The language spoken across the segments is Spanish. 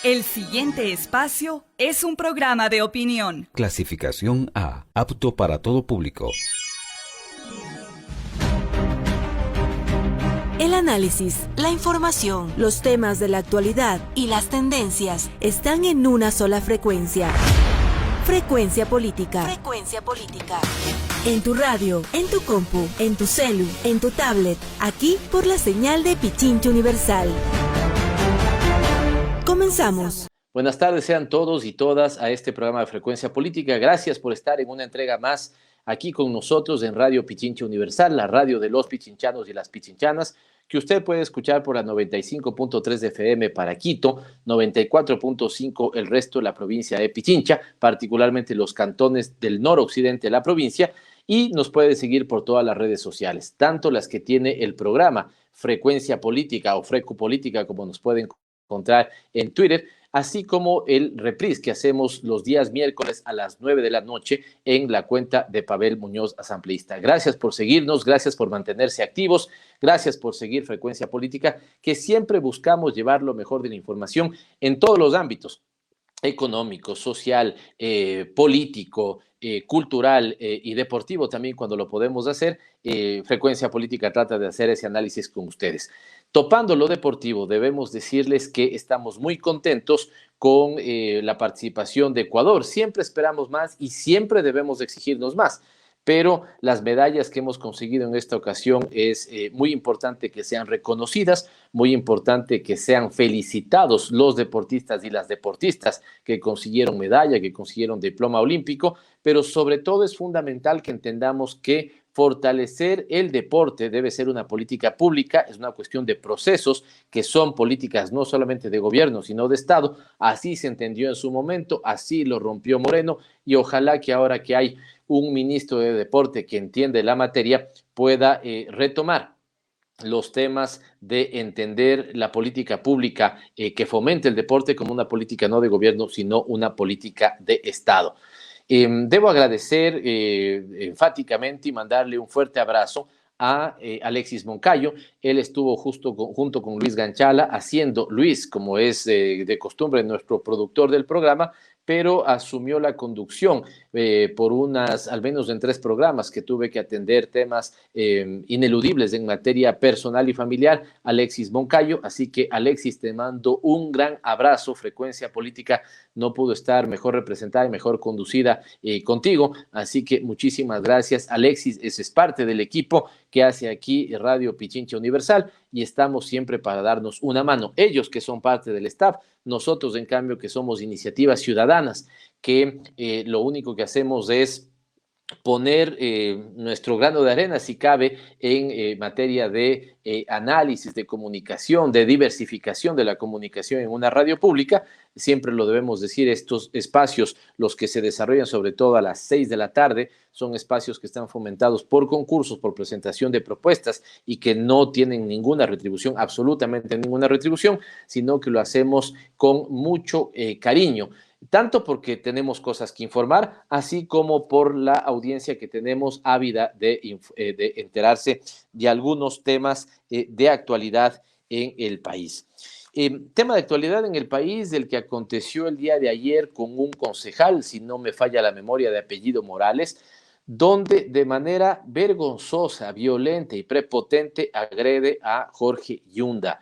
El siguiente espacio es un programa de opinión. Clasificación A, apto para todo público. El análisis, la información, los temas de la actualidad y las tendencias están en una sola frecuencia. Frecuencia Política. Frecuencia Política. En tu radio, en tu compu, en tu celu, en tu tablet, aquí por la señal de Pichincha Universal. Comenzamos. Buenas tardes, sean todos y todas a este programa de Frecuencia Política. Gracias por estar en una entrega más aquí con nosotros en Radio Pichincha Universal, la radio de los pichinchanos y las pichinchanas, que usted puede escuchar por la 95.3 de FM para Quito, 94.5 el resto de la provincia de Pichincha, particularmente los cantones del noroccidente de la provincia, y nos puede seguir por todas las redes sociales, tanto las que tiene el programa Frecuencia Política o Frecu Política, como nos pueden encontrar en Twitter, así como el reprise que hacemos los días miércoles a las 9 de la noche en la cuenta de Pavel Muñoz Asambleísta. Gracias por seguirnos, gracias por mantenerse activos, gracias por seguir Frecuencia Política, que siempre buscamos llevar lo mejor de la información en todos los ámbitos: económico, social, político, cultural y deportivo también cuando lo podemos hacer. Frecuencia Política trata de hacer ese análisis con ustedes. Topando lo deportivo, debemos decirles que estamos muy contentos con la participación de Ecuador. Siempre esperamos más y siempre debemos exigirnos más, pero las medallas que hemos conseguido en esta ocasión es muy importante que sean reconocidas, muy importante que sean felicitados los deportistas y las deportistas que consiguieron medalla, que consiguieron diploma olímpico, pero sobre todo es fundamental que entendamos que fortalecer el deporte debe ser una política pública, es una cuestión de procesos que son políticas no solamente de gobierno, sino de Estado. Así se entendió en su momento, así lo rompió Moreno, y ojalá que ahora que hay un ministro de deporte que entiende la materia pueda retomar los temas de entender la política pública que fomente el deporte como una política no de gobierno, sino una política de Estado. Debo agradecer enfáticamente y mandarle un fuerte abrazo a Alexis Moncayo. Él estuvo junto con Luis Ganchala haciendo, Luis, como es de costumbre, nuestro productor del programa, pero asumió la conducción por al menos en 3 programas que tuve que atender temas ineludibles en materia personal y familiar, Alexis Moncayo. Así que, Alexis, te mando un gran abrazo. Frecuencia Política no pudo estar mejor representada y mejor conducida contigo, así que muchísimas gracias, Alexis. Ese es parte del equipo que hace aquí Radio Pichincha Universal y estamos siempre para darnos una mano. Ellos que son parte del staff, nosotros en cambio que somos iniciativas ciudadanas, que lo único que hacemos es poner nuestro grano de arena, si cabe, en materia de análisis, de comunicación, de diversificación de la comunicación en una radio pública. Siempre lo debemos decir, estos espacios, los que se desarrollan sobre todo a las 6 de la tarde, son espacios que están fomentados por concursos, por presentación de propuestas y que no tienen ninguna retribución, absolutamente ninguna retribución, sino que lo hacemos con mucho cariño, tanto porque tenemos cosas que informar, así como por la audiencia que tenemos ávida de enterarse de algunos temas de actualidad en el país. Tema de actualidad en el país del que aconteció el día de ayer con un concejal, si no me falla la memoria, de apellido Morales, donde de manera vergonzosa, violenta y prepotente agrede a Jorge Yunda.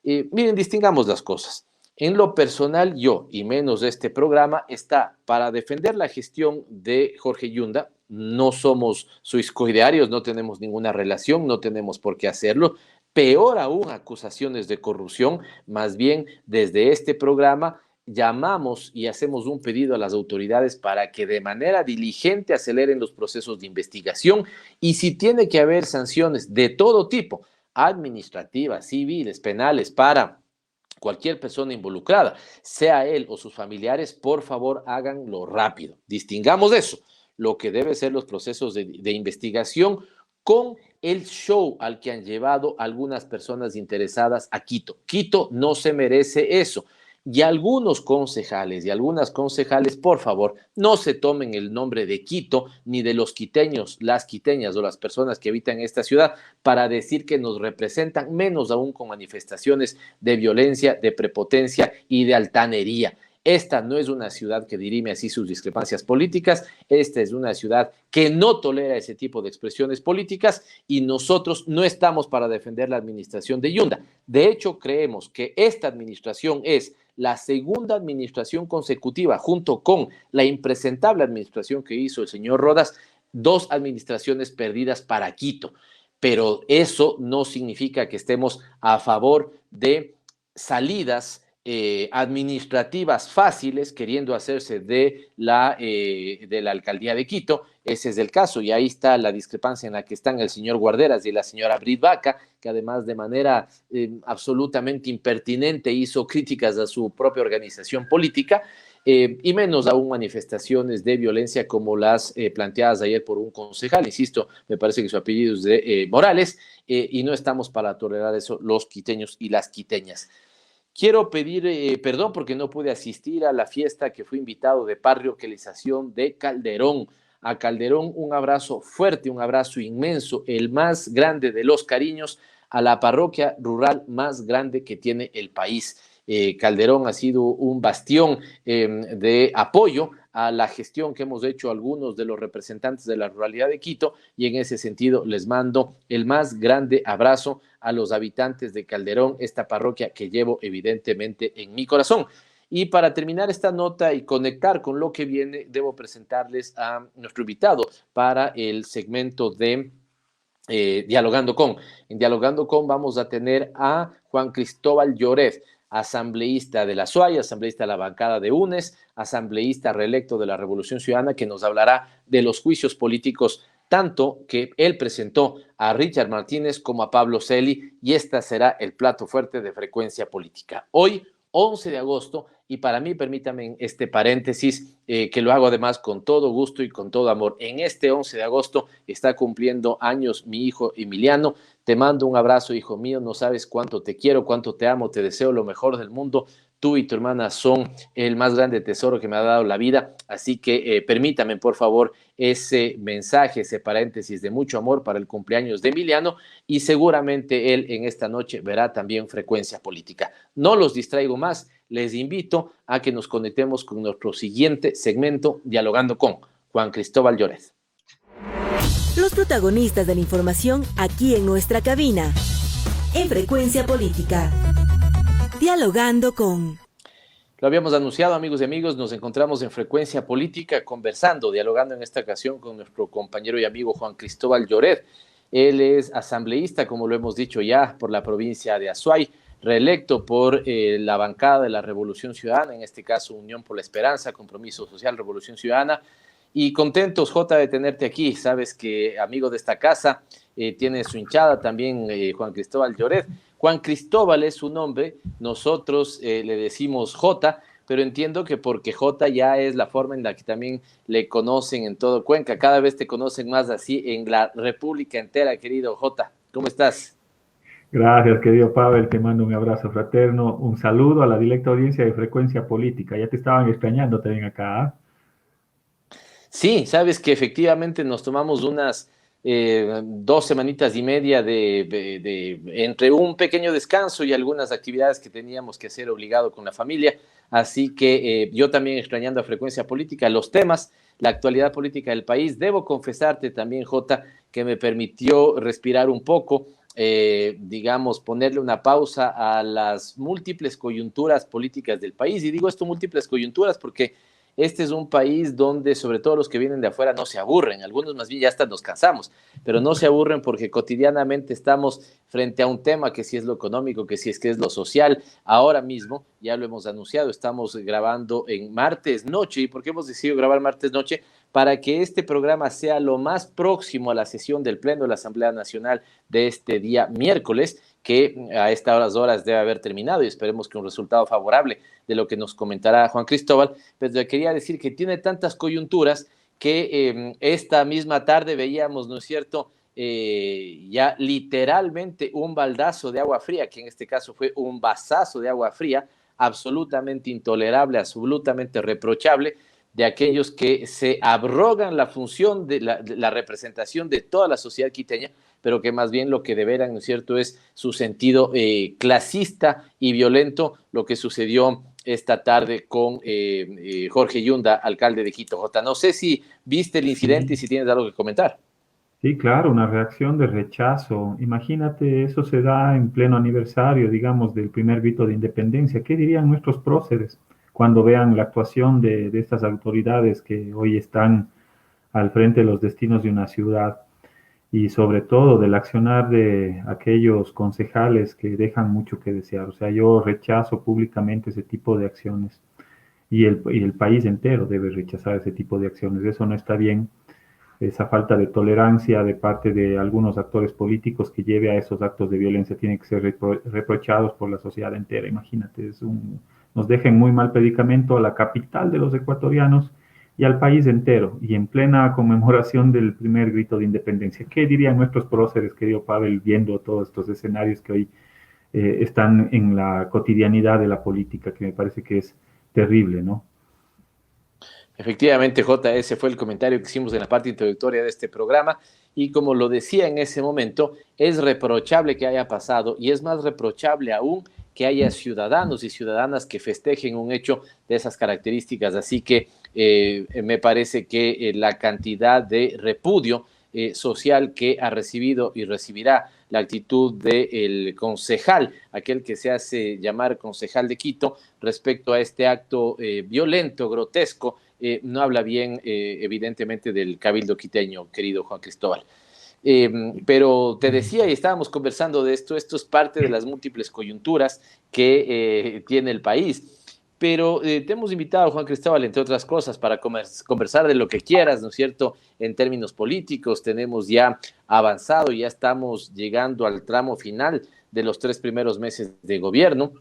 Miren, distingamos las cosas. En lo personal, yo, y menos este programa, está para defender la gestión de Jorge Yunda. No somos sus coidearios, no tenemos ninguna relación, no tenemos por qué hacerlo. Peor aún, acusaciones de corrupción. Más bien, desde este programa llamamos y hacemos un pedido a las autoridades para que de manera diligente aceleren los procesos de investigación, y si tiene que haber sanciones de todo tipo, administrativas, civiles, penales, para cualquier persona involucrada, sea él o sus familiares, por favor háganlo rápido. Distingamos eso, lo que deben ser los procesos de investigación con el show al que han llevado algunas personas interesadas a Quito. Quito no se merece eso. y algunos concejales y algunas concejales, por favor, no se tomen el nombre de Quito ni de los quiteños, las quiteñas o las personas que habitan esta ciudad para decir que nos representan, menos aún con manifestaciones de violencia, de prepotencia y de altanería. Esta no es una ciudad que dirime así sus discrepancias políticas, esta es una ciudad que no tolera ese tipo de expresiones políticas y nosotros no estamos para defender la administración de Yunda. De hecho, creemos que esta administración es la segunda administración consecutiva, junto con la impresentable administración que hizo el señor Rodas, dos administraciones perdidas para Quito. Pero eso no significa que estemos a favor de salidas administrativas fáciles, queriendo hacerse de la alcaldía de Quito. Ese es el caso, y ahí está la discrepancia en la que están el señor Guarderas y la señora Brit Vaca, que además de manera absolutamente impertinente hizo críticas a su propia organización política, y menos aún manifestaciones de violencia como las planteadas ayer por un concejal. Insisto, me parece que su apellido es de Morales, y no estamos para tolerar eso los quiteños y las quiteñas. Quiero pedir perdón porque no pude asistir a la fiesta que fui invitado de parroquialización de Calderón. A Calderón un abrazo fuerte, un abrazo inmenso, el más grande de los cariños a la parroquia rural más grande que tiene el país. Calderón ha sido un bastión de apoyo a la gestión que hemos hecho algunos de los representantes de la ruralidad de Quito, y en ese sentido les mando el más grande abrazo a los habitantes de Calderón, esta parroquia que llevo evidentemente en mi corazón. Y para terminar esta nota y conectar con lo que viene, debo presentarles a nuestro invitado para el segmento de Dialogando con. En Dialogando con vamos a tener a Juan Cristóbal Lloret, asambleísta de la SUAY, asambleísta de la bancada de UNES, asambleísta reelecto de la Revolución Ciudadana, que nos hablará de los juicios políticos, tanto que él presentó a Richard Martínez como a Pablo Celi, y este será el plato fuerte de Frecuencia Política. Hoy, 11 de agosto, y para mí, permítame este paréntesis, que lo hago además con todo gusto y con todo amor. En este 11 de agosto está cumpliendo años mi hijo Emiliano. Te mando un abrazo, hijo mío, no sabes cuánto te quiero, cuánto te amo, te deseo lo mejor del mundo. Tú y tu hermana son el más grande tesoro que me ha dado la vida, así que permítame, por favor, ese mensaje, ese paréntesis de mucho amor para el cumpleaños de Emiliano, y seguramente él en esta noche verá también Frecuencia Política. No los distraigo más, les invito a que nos conectemos con nuestro siguiente segmento, Dialogando con Juan Cristóbal Lloret. Los protagonistas de la información aquí en nuestra cabina, en Frecuencia Política. Dialogando con... Lo habíamos anunciado, amigos y amigos, nos encontramos en Frecuencia Política conversando, dialogando en esta ocasión con nuestro compañero y amigo Juan Cristóbal Lloret. Él es asambleísta, como lo hemos dicho ya, por la provincia de Azuay, reelecto por la bancada de la Revolución Ciudadana, en este caso Unión por la Esperanza, Compromiso Social, Revolución Ciudadana. Y contentos, Jota, de tenerte aquí. Sabes que amigo de esta casa, tiene su hinchada también, Juan Cristóbal Lloret. Juan Cristóbal es su nombre, nosotros le decimos Jota, pero entiendo que porque Jota ya es la forma en la que también le conocen en todo Cuenca. Cada vez te conocen más así en la República entera, querido Jota. ¿Cómo estás? Gracias, querido Pavel, te mando un abrazo fraterno, un saludo a la directa audiencia de Frecuencia Política. Ya te estaban extrañando también acá, ¿eh? Sí, sabes que efectivamente nos tomamos unas 2 semanitas y media entre un pequeño descanso y algunas actividades que teníamos que hacer obligado con la familia, así que yo también extrañando a Frecuencia Política, los temas, la actualidad política del país. Debo confesarte también, Jota, que me permitió respirar un poco, digamos, ponerle una pausa a las múltiples coyunturas políticas del país, y digo esto múltiples coyunturas porque este es un país donde sobre todo los que vienen de afuera no se aburren, algunos más bien ya hasta nos cansamos, pero no se aburren porque cotidianamente estamos frente a un tema que si es lo económico, que si es que es lo social. Ahora mismo, ya lo hemos anunciado, estamos grabando en martes noche. ¿Y por qué hemos decidido grabar martes noche? Para que este programa sea lo más próximo a la sesión del Pleno de la Asamblea Nacional de este día miércoles, que a estas horas debe haber terminado, y esperemos que un resultado favorable de lo que nos comentará Juan Cristóbal. Pero quería decir que tiene tantas coyunturas que esta misma tarde veíamos, ¿no es cierto?, ya literalmente un baldazo de agua fría, que en este caso fue un vasazo de agua fría, absolutamente intolerable, absolutamente reprochable de aquellos que se abrogan la función de la representación de toda la sociedad quiteña, pero que más bien lo que deberán, ¿no es cierto?, es su sentido clasista y violento, lo que sucedió esta tarde con Jorge Yunda, alcalde de Quito. Jota, no sé si viste el incidente y si tienes algo que comentar. Sí, claro, una reacción de rechazo. Imagínate, eso se da en pleno aniversario, digamos, del primer grito de independencia. ¿Qué dirían nuestros próceres cuando vean la actuación de estas autoridades que hoy están al frente de los destinos de una ciudad? Y sobre todo del accionar de aquellos concejales que dejan mucho que desear. O sea, yo rechazo públicamente ese tipo de acciones y el país entero debe rechazar ese tipo de acciones. Eso no está bien, esa falta de tolerancia de parte de algunos actores políticos que lleve a esos actos de violencia tiene que ser reprochados por la sociedad entera. Imagínate, nos deja en muy mal predicamento a la capital de los ecuatorianos y al país entero, y en plena conmemoración del primer grito de independencia. ¿Qué dirían nuestros próceres, querido Pavel, viendo todos estos escenarios que hoy están en la cotidianidad de la política, que me parece que es terrible, ¿no? Efectivamente, J, ese fue el comentario que hicimos en la parte introductoria de este programa, y como lo decía en ese momento, es reprochable que haya pasado, y es más reprochable aún que haya ciudadanos y ciudadanas que festejen un hecho de esas características. Así que me parece que la cantidad de repudio social que ha recibido y recibirá la actitud del concejal, aquel que se hace llamar concejal de Quito, respecto a este acto violento, grotesco, no habla bien, evidentemente, del cabildo quiteño, querido Juan Cristóbal. Pero te decía, y estábamos conversando de esto es parte de las múltiples coyunturas que tiene el país. Pero te hemos invitado, Juan Cristóbal, entre otras cosas, para conversar de lo que quieras, ¿no es cierto?, en términos políticos. Tenemos ya avanzado, ya estamos llegando al tramo final de los 3 primeros meses de gobierno.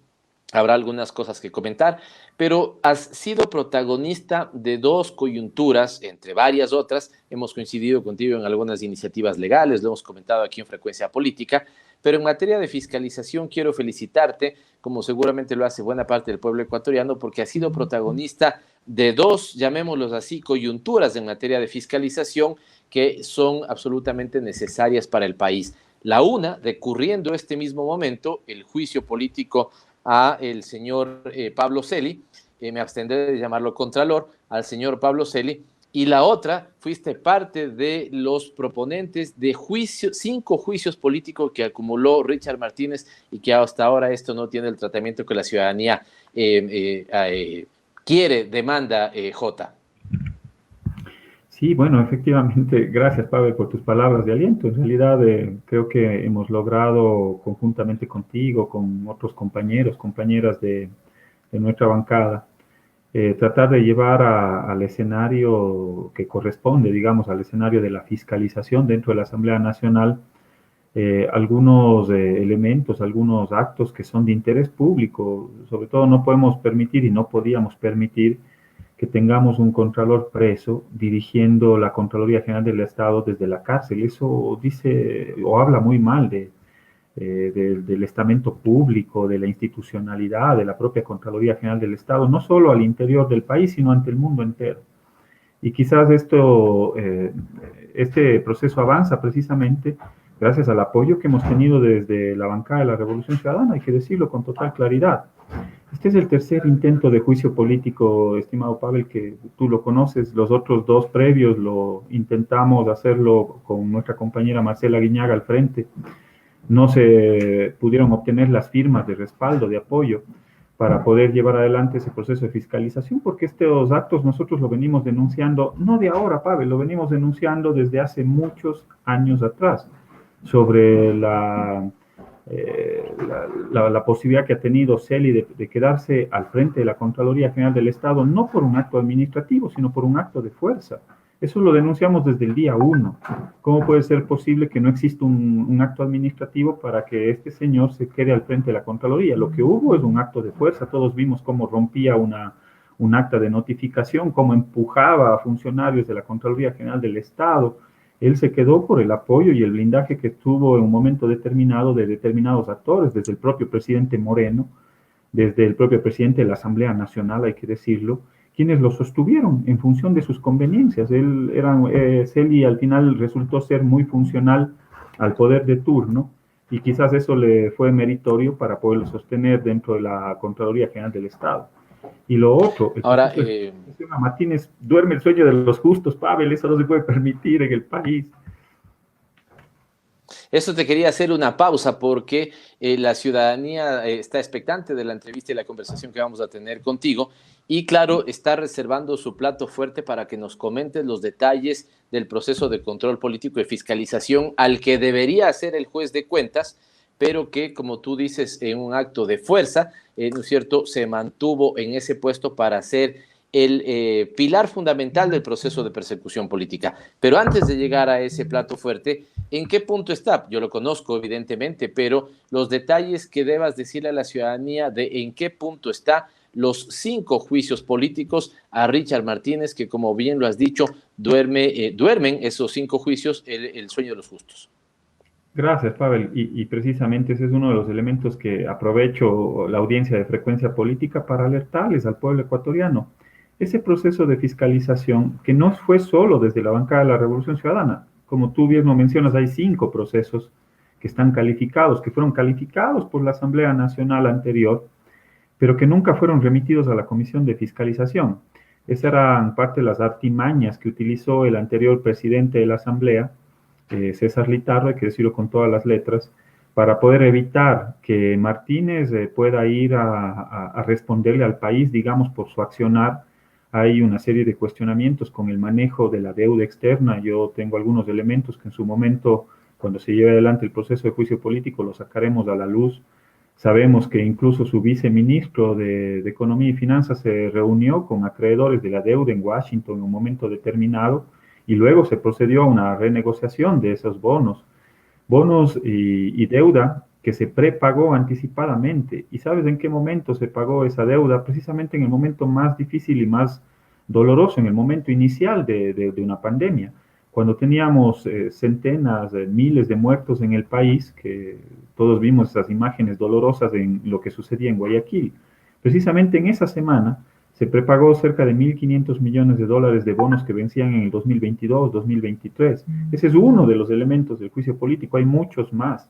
Habrá algunas cosas que comentar, pero has sido protagonista de 2 coyunturas, entre varias otras. Hemos coincidido contigo en algunas iniciativas legales, lo hemos comentado aquí en Frecuencia Política, pero en materia de fiscalización quiero felicitarte, como seguramente lo hace buena parte del pueblo ecuatoriano, porque has sido protagonista de 2, llamémoslos así, coyunturas en materia de fiscalización que son absolutamente necesarias para el país. La una, recurriendo este mismo momento, el juicio político a el señor Pablo Celi, me abstendré de llamarlo contralor, al señor Pablo Celi, y la otra, fuiste parte de los proponentes de 5 juicios políticos que acumuló Richard Martínez y que hasta ahora esto no tiene el tratamiento que la ciudadanía quiere, demanda, J. Sí, bueno, efectivamente, gracias, Pavel, por tus palabras de aliento. En realidad, creo que hemos logrado conjuntamente contigo, con otros compañeros, compañeras de nuestra bancada, tratar de llevar al escenario que corresponde, digamos, al escenario de la fiscalización dentro de la Asamblea Nacional, algunos elementos, algunos actos que son de interés público. Sobre todo no podemos permitir y no podíamos permitir que tengamos un contralor preso dirigiendo la Contraloría General del Estado desde la cárcel. Eso dice o habla muy mal del estamento público, de la institucionalidad, de la propia Contraloría General del Estado, no solo al interior del país, sino ante el mundo entero. Y quizás este proceso avanza precisamente gracias al apoyo que hemos tenido desde la bancada de la Revolución Ciudadana, hay que decirlo con total claridad. Este es el tercer intento de juicio político, estimado Pavel, que tú lo conoces. Los otros 2 previos lo intentamos hacerlo con nuestra compañera Marcela Guiñaga al frente. No se pudieron obtener las firmas de respaldo, de apoyo, para poder llevar adelante ese proceso de fiscalización, porque estos actos nosotros lo venimos denunciando, no de ahora, Pavel, lo venimos denunciando desde hace muchos años atrás, sobre la posibilidad que ha tenido Celi de quedarse al frente de la Contraloría General del Estado, no por un acto administrativo, sino por un acto de fuerza. Eso lo denunciamos desde el día 1. ¿Cómo puede ser posible que no exista un acto administrativo para que este señor se quede al frente de la Contraloría? Lo que hubo es un acto de fuerza. Todos vimos cómo rompía un acta de notificación, cómo empujaba a funcionarios de la Contraloría General del Estado. Él se quedó por el apoyo y el blindaje que tuvo en un momento determinado de determinados actores, desde el propio presidente Moreno desde el propio presidente de la Asamblea Nacional, hay que decirlo, quienes lo sostuvieron en función de sus conveniencias. Celi al final resultó ser muy funcional al poder de turno y quizás eso le fue meritorio para poderlo sostener dentro de la Contraloría General del Estado. Y lo otro, Ahora, Martínez duerme el sueño de los justos, Pavel, eso no se puede permitir en el país. eso te quería hacer una pausa porque la ciudadanía está expectante de la entrevista y la conversación que vamos a tener contigo y claro, está reservando su plato fuerte para que nos comentes los detalles del proceso de control político y fiscalización al que debería hacer el juez de cuentas, pero que, como tú dices, en un acto de fuerza, ¿no es cierto?, se mantuvo en ese puesto para ser el pilar fundamental del proceso de persecución política. Pero antes de llegar a ese plato fuerte, ¿en qué punto está? Yo lo conozco, evidentemente, pero los detalles que debas decirle a la ciudadanía de en qué punto está los 5 juicios políticos a Richard Martínez, que como bien lo has dicho, duermen esos 5 juicios el sueño de los justos. Gracias, Pavel. Y precisamente ese es uno de los elementos que aprovecho la audiencia de Frecuencia Política para alertarles al pueblo ecuatoriano. Ese proceso de fiscalización que no fue solo desde la bancada de la Revolución Ciudadana. Como tú bien lo mencionas, hay 5 procesos que están calificados, que fueron calificados por la Asamblea Nacional anterior, pero que nunca fueron remitidos a la Comisión de Fiscalización. Esas eran parte de las artimañas que utilizó el anterior presidente de la Asamblea, César Litardo, hay que decirlo con todas las letras, para poder evitar que Martínez pueda ir a responderle al país, digamos, por su accionar. Hay una serie de cuestionamientos con el manejo de la deuda externa. Yo tengo algunos elementos que en su momento, cuando se lleve adelante el proceso de juicio político, los sacaremos a la luz. Sabemos que incluso su viceministro de Economía y Finanzas se reunió con acreedores de la deuda en Washington en un momento determinado y luego se procedió a una renegociación de esos bonos y deuda que se prepagó anticipadamente. ¿Y sabes en qué momento se pagó esa deuda? Precisamente en el momento más difícil y más doloroso, en el momento inicial de una pandemia, cuando teníamos centenas, miles de muertos en el país, que todos vimos esas imágenes dolorosas en lo que sucedía en Guayaquil. Precisamente en esa semana se prepagó cerca de 1.500 millones de dólares de bonos que vencían en el 2022, 2023. Ese es uno de los elementos del juicio político, hay muchos más.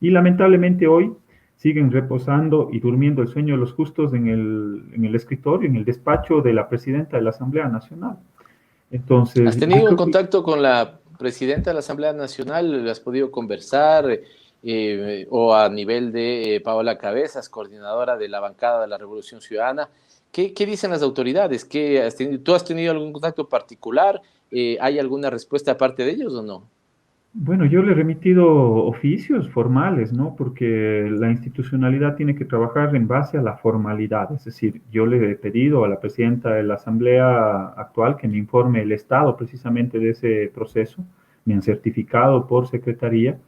Y lamentablemente hoy siguen reposando y durmiendo el sueño de los justos en el escritorio, en el despacho de la presidenta de la Asamblea Nacional. Entonces, ¿has tenido contacto con la presidenta de la Asamblea Nacional? ¿Has podido conversar? O a nivel de Paola Cabezas, coordinadora de la bancada de la Revolución Ciudadana. ¿Qué dicen las autoridades? ¿Tú has tenido algún contacto particular? ¿Hay alguna respuesta aparte de ellos o no? Bueno, yo le he remitido oficios formales, ¿no? Porque la institucionalidad tiene que trabajar en base a la formalidad. Es decir, yo le he pedido a la presidenta de la Asamblea actual que me informe el estado precisamente de ese proceso. Me han certificado por secretaría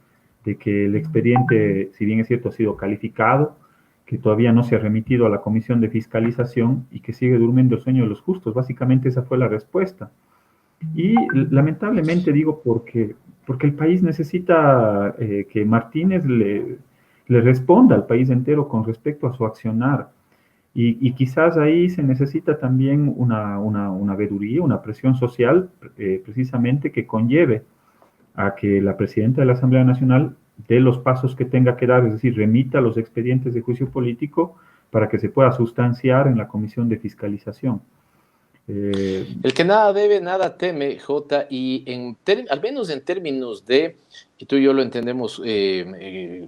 de que el expediente, si bien es cierto, ha sido calificado, que todavía no se ha remitido a la Comisión de Fiscalización y que sigue durmiendo el sueño de los justos. Básicamente esa fue la respuesta. Y lamentablemente digo porque el país necesita que Martínez le responda al país entero con respecto a su accionar. Y quizás ahí se necesita también una veeduría, una presión social precisamente que conlleve a que la presidenta de la Asamblea Nacional dé los pasos que tenga que dar, es decir, remita los expedientes de juicio político para que se pueda sustanciar en la Comisión de Fiscalización. El que nada debe, nada teme, Jota, y al menos en términos de, y tú y yo lo entendemos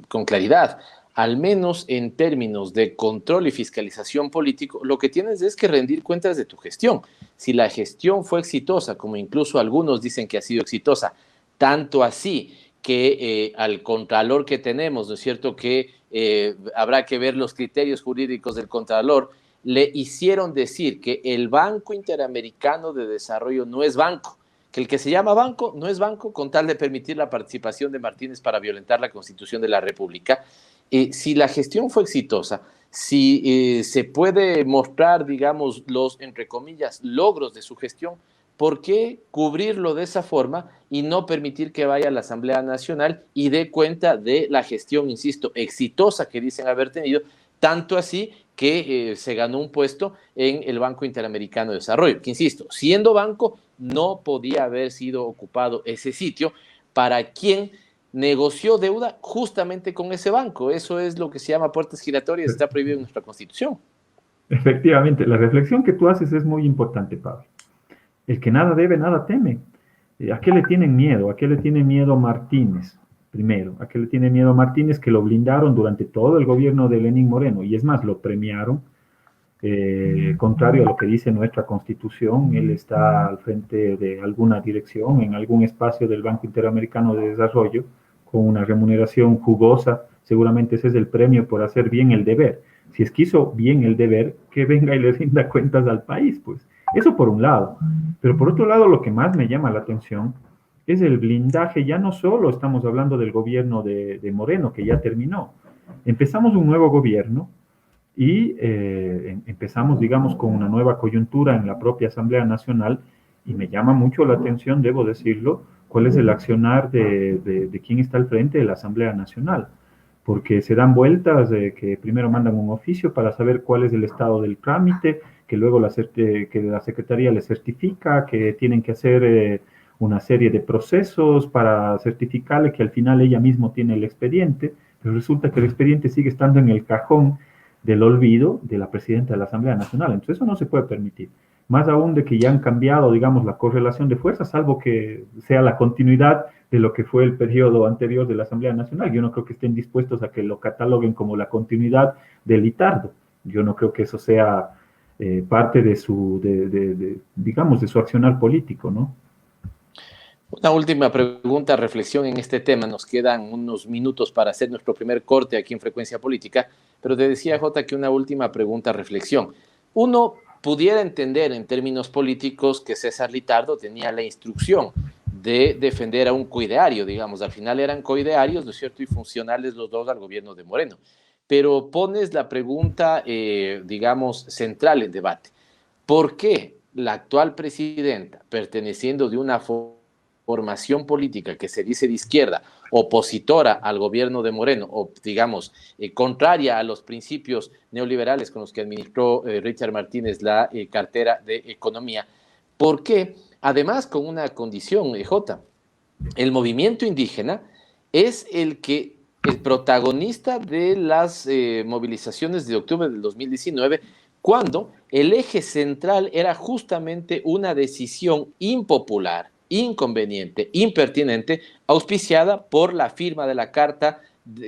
con claridad, al menos en términos de control y fiscalización político, lo que tienes es que rendir cuentas de tu gestión. Si la gestión fue exitosa, como incluso algunos dicen que ha sido exitosa, tanto así que al contralor que tenemos, ¿no es cierto?, que habrá que ver los criterios jurídicos del contralor, le hicieron decir que el Banco Interamericano de Desarrollo no es banco, que el que se llama banco no es banco con tal de permitir la participación de Martínez para violentar la Constitución de la República. Si la gestión fue exitosa, si se puede mostrar, digamos, los, entre comillas, logros de su gestión, ¿por qué cubrirlo de esa forma y no permitir que vaya a la Asamblea Nacional y dé cuenta de la gestión, insisto, exitosa que dicen haber tenido, tanto así que se ganó un puesto en el Banco Interamericano de Desarrollo, que insisto, siendo banco, no podía haber sido ocupado ese sitio para quien negoció deuda justamente con ese banco. Eso es lo que se llama puertas giratorias, está prohibido en nuestra Constitución. Efectivamente, la reflexión que tú haces es muy importante, Pablo. El que nada debe, nada teme. ¿A qué le tienen miedo? ¿A qué le tiene miedo Martínez? Primero, ¿a qué le tiene miedo Martínez? Que lo blindaron durante todo el gobierno de Lenín Moreno, y es más, lo premiaron. Contrario a lo que dice nuestra Constitución, él está al frente de alguna dirección, en algún espacio del Banco Interamericano de Desarrollo, con una remuneración jugosa. Seguramente ese es el premio por hacer bien el deber. Si es que hizo bien el deber, que venga y le rinda cuentas al país, pues. Eso por un lado. Pero por otro lado, lo que más me llama la atención es el blindaje. Ya no solo estamos hablando del gobierno de Moreno, que ya terminó. Empezamos un nuevo gobierno y empezamos, digamos, con una nueva coyuntura en la propia Asamblea Nacional, y me llama mucho la atención, debo decirlo, cuál es el accionar de quién está al frente de la Asamblea Nacional, porque se dan vueltas de que primero mandan un oficio para saber cuál es el estado del trámite, que luego que la Secretaría les certifica, que tienen que hacer una serie de procesos para certificarle que al final ella mismo tiene el expediente, pero resulta que el expediente sigue estando en el cajón del olvido de la presidenta de la Asamblea Nacional. Entonces eso no se puede permitir. Más aún de que ya han cambiado, digamos, la correlación de fuerzas, salvo que sea la continuidad de lo que fue el periodo anterior de la Asamblea Nacional. Yo no creo que estén dispuestos a que lo cataloguen como la continuidad del ITARDO. Yo no creo que eso sea parte de su, digamos, de su accionar político, ¿no? Una última pregunta, reflexión en este tema. Nos quedan unos minutos para hacer nuestro primer corte aquí en Frecuencia Política, pero te decía, Jota, que una última pregunta, reflexión. Uno pudiera entender en términos políticos que César Litardo tenía la instrucción de defender a un coideario, digamos, al final eran coidearios, ¿no es cierto?, y funcionales los dos al gobierno de Moreno. Pero pones la pregunta, digamos, central en debate. ¿Por qué la actual presidenta, perteneciendo de una formación política que se dice de izquierda, opositora al gobierno de Moreno, o digamos, contraria a los principios neoliberales con los que administró Richard Martínez la cartera de Economía, por qué, además con una condición, Jota, el movimiento indígena es el protagonista de las movilizaciones de octubre del 2019, cuando el eje central era justamente una decisión impopular, inconveniente, impertinente, auspiciada por la firma de la carta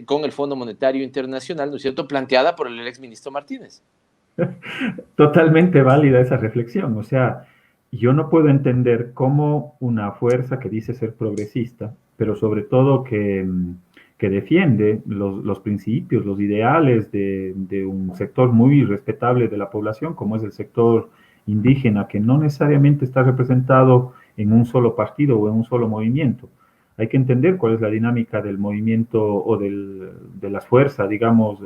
con el Fondo Monetario Internacional, ¿no es cierto?, planteada por el exministro Martínez. Totalmente válida esa reflexión. O sea, yo no puedo entender cómo una fuerza que dice ser progresista, pero sobre todo que defiende los principios, los ideales de un sector muy respetable de la población, como es el sector indígena, que no necesariamente está representado en un solo partido o en un solo movimiento. Hay que entender cuál es la dinámica del movimiento o de las fuerzas, digamos,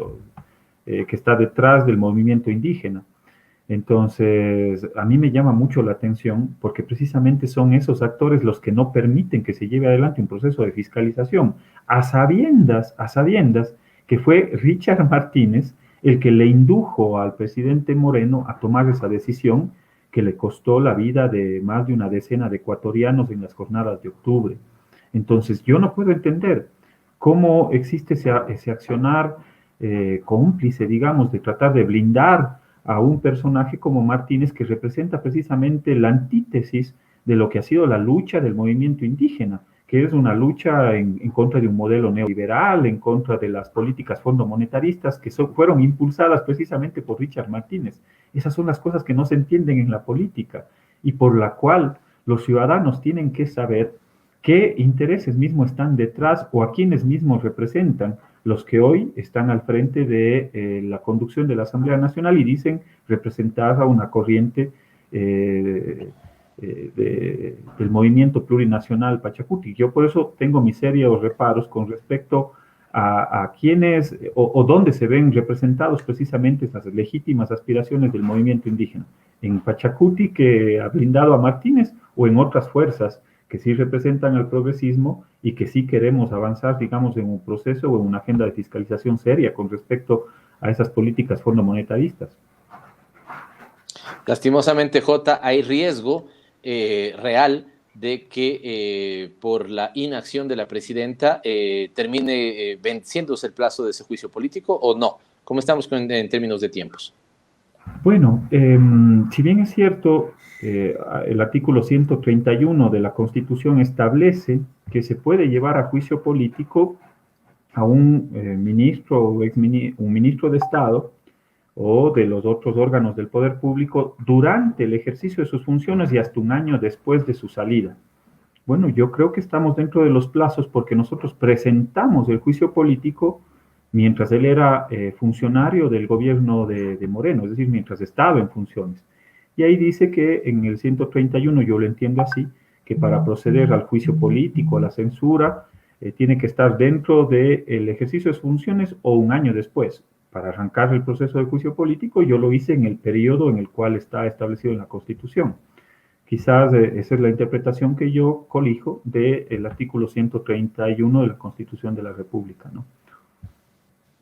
que está detrás del movimiento indígena. Entonces, a mí me llama mucho la atención porque precisamente son esos actores los que no permiten que se lleve adelante un proceso de fiscalización, a sabiendas que fue Richard Martínez el que le indujo al presidente Moreno a tomar esa decisión que le costó la vida de más de una decena de ecuatorianos en las jornadas de octubre. Entonces, yo no puedo entender cómo existe ese accionar cómplice, digamos, de tratar de blindar a un personaje como Martínez, que representa precisamente la antítesis de lo que ha sido la lucha del movimiento indígena, que es una lucha en contra de un modelo neoliberal, en contra de las políticas fondomonetaristas que fueron impulsadas precisamente por Richard Martínez. Esas son las cosas que no se entienden en la política y por la cual los ciudadanos tienen que saber qué intereses mismos están detrás o a quienes mismos representan los que hoy están al frente de la conducción de la Asamblea Nacional y dicen representar a una corriente del movimiento plurinacional Pachacuti. Yo por eso tengo mis serios reparos con respecto a quienes o dónde se ven representados precisamente esas legítimas aspiraciones del movimiento indígena. En Pachacuti, que ha blindado a Martínez, o en otras fuerzas que sí representan al progresismo y que sí queremos avanzar, digamos, en un proceso o en una agenda de fiscalización seria con respecto a esas políticas fondomonetaristas. Lastimosamente, Jota, hay riesgo real de que por la inacción de la presidenta termine venciéndose el plazo de ese juicio político, ¿o no? ¿Cómo estamos en términos de tiempos? Bueno, si bien es cierto, el artículo 131 de la Constitución establece que se puede llevar a juicio político a un ministro o un ministro de Estado o de los otros órganos del poder público durante el ejercicio de sus funciones y hasta un año después de su salida. Bueno, yo creo que estamos dentro de los plazos porque nosotros presentamos el juicio político mientras él era funcionario del gobierno de Moreno, es decir, mientras estaba en funciones. Y ahí dice que en el 131, yo lo entiendo así, que para proceder al juicio político, a la censura, tiene que estar dentro del ejercicio de sus funciones o un año después. Para arrancar el proceso de juicio político, yo lo hice en el periodo en el cual está establecido en la Constitución. Quizás esa es la interpretación que yo colijo del artículo 131 de la Constitución de la República, ¿no?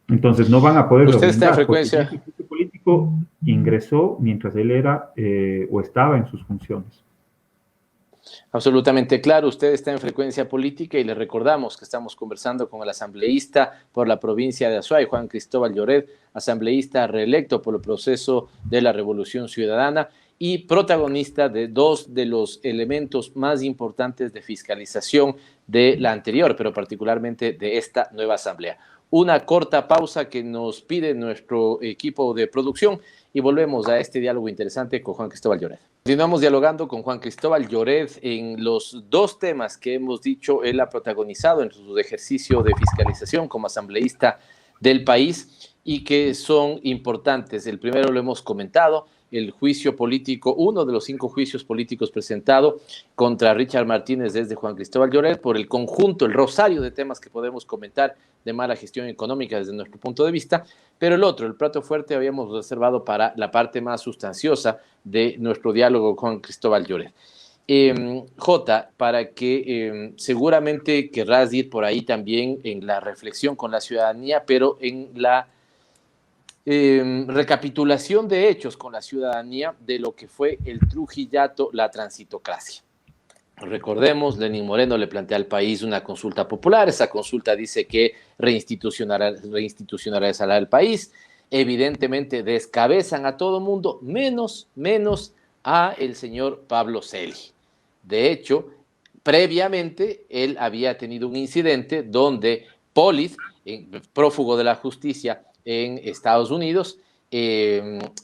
Entonces no van a poder... Usted está en frecuencia. El juicio político ingresó mientras él era o estaba en sus funciones. Absolutamente claro, usted está en Frecuencia Política y le recordamos que estamos conversando con el asambleísta por la provincia de Azuay, Juan Cristóbal Lloret, asambleísta reelecto por el proceso de la Revolución Ciudadana y protagonista de dos de los elementos más importantes de fiscalización de la anterior, pero particularmente de esta nueva asamblea. Una corta pausa que nos pide nuestro equipo de producción y volvemos a este diálogo interesante con Juan Cristóbal Lloret. Continuamos dialogando con Juan Cristóbal Lloret en los dos temas que hemos dicho él ha protagonizado en su ejercicio de fiscalización como asambleísta del país y que son importantes. El primero lo hemos comentado, el juicio político, uno de los 5 juicios políticos presentado contra Richard Martínez desde Juan Cristóbal Lloret por el conjunto, el rosario de temas que podemos comentar de mala gestión económica desde nuestro punto de vista, pero el otro, el plato fuerte, habíamos reservado para la parte más sustanciosa de nuestro diálogo con Cristóbal Lloret. Jota, para que seguramente querrás ir por ahí también en la reflexión con la ciudadanía, pero en la recapitulación de hechos con la ciudadanía de lo que fue el Trujillato, la transitocracia. Recordemos, Lenín Moreno le plantea al país una consulta popular, esa consulta dice que reinstitucionalizará el país, evidentemente descabezan a todo mundo, menos a el señor Pablo Celi. De hecho, previamente él había tenido un incidente donde Polis, prófugo de la justicia en Estados Unidos,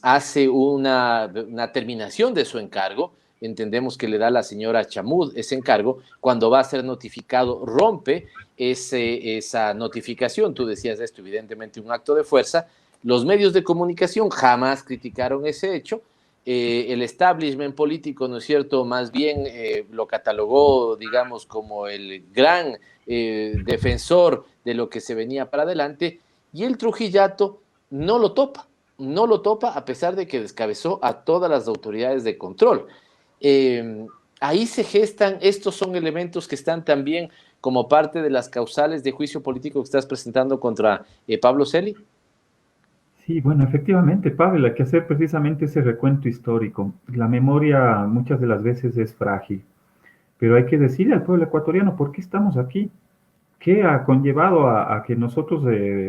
hace una terminación de su encargo. Entendemos que le da a la señora Chamud ese encargo. Cuando va a ser notificado, rompe esa notificación. Tú decías esto, evidentemente un acto de fuerza. Los medios de comunicación jamás criticaron ese hecho. El establishment político, ¿no es cierto?, más bien lo catalogó, digamos, como el gran defensor de lo que se venía para adelante, y el Trujillato no lo topa a pesar de que descabezó a todas las autoridades de control. Ahí se gestan, estos son elementos que están también como parte de las causales de juicio político que estás presentando contra Pablo Celi. Sí, bueno, efectivamente, Pavel, hay que hacer precisamente ese recuento histórico. La memoria muchas de las veces es frágil, pero hay que decirle al pueblo ecuatoriano por qué estamos aquí. ¿Qué ha conllevado a que nosotros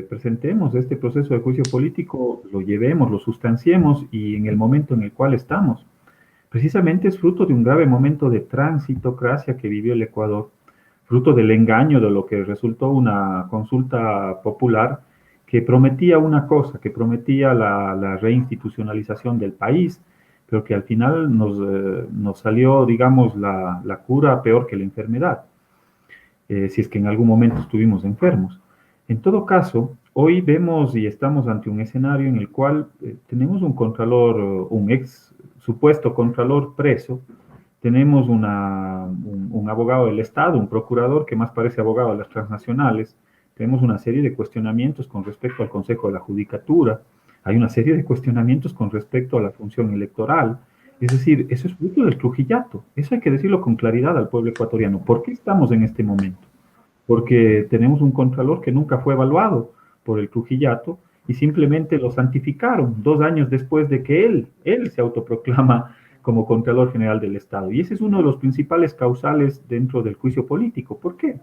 presentemos este proceso de juicio político, lo llevemos, lo sustanciemos y en el momento en el cual estamos? Precisamente es fruto de un grave momento de transitocracia que vivió el Ecuador, fruto del engaño de lo que resultó una consulta popular que prometía una cosa, que prometía la reinstitucionalización del país, pero que al final nos salió, digamos, la cura peor que la enfermedad. Si es que en algún momento estuvimos enfermos. En todo caso, hoy vemos y estamos ante un escenario en el cual tenemos un contralor, un ex supuesto contralor preso, tenemos un abogado del Estado, un procurador que más parece abogado de las transnacionales, tenemos una serie de cuestionamientos con respecto al Consejo de la Judicatura, hay una serie de cuestionamientos con respecto a la función electoral. Es decir, eso es fruto del Trujillato. Eso hay que decirlo con claridad al pueblo ecuatoriano. ¿Por qué estamos en este momento? Porque tenemos un contralor que nunca fue evaluado por el Trujillato y simplemente lo santificaron 2 años después de que él se autoproclama como Contralor General del Estado. Y ese es uno de los principales causales dentro del juicio político. ¿Por qué?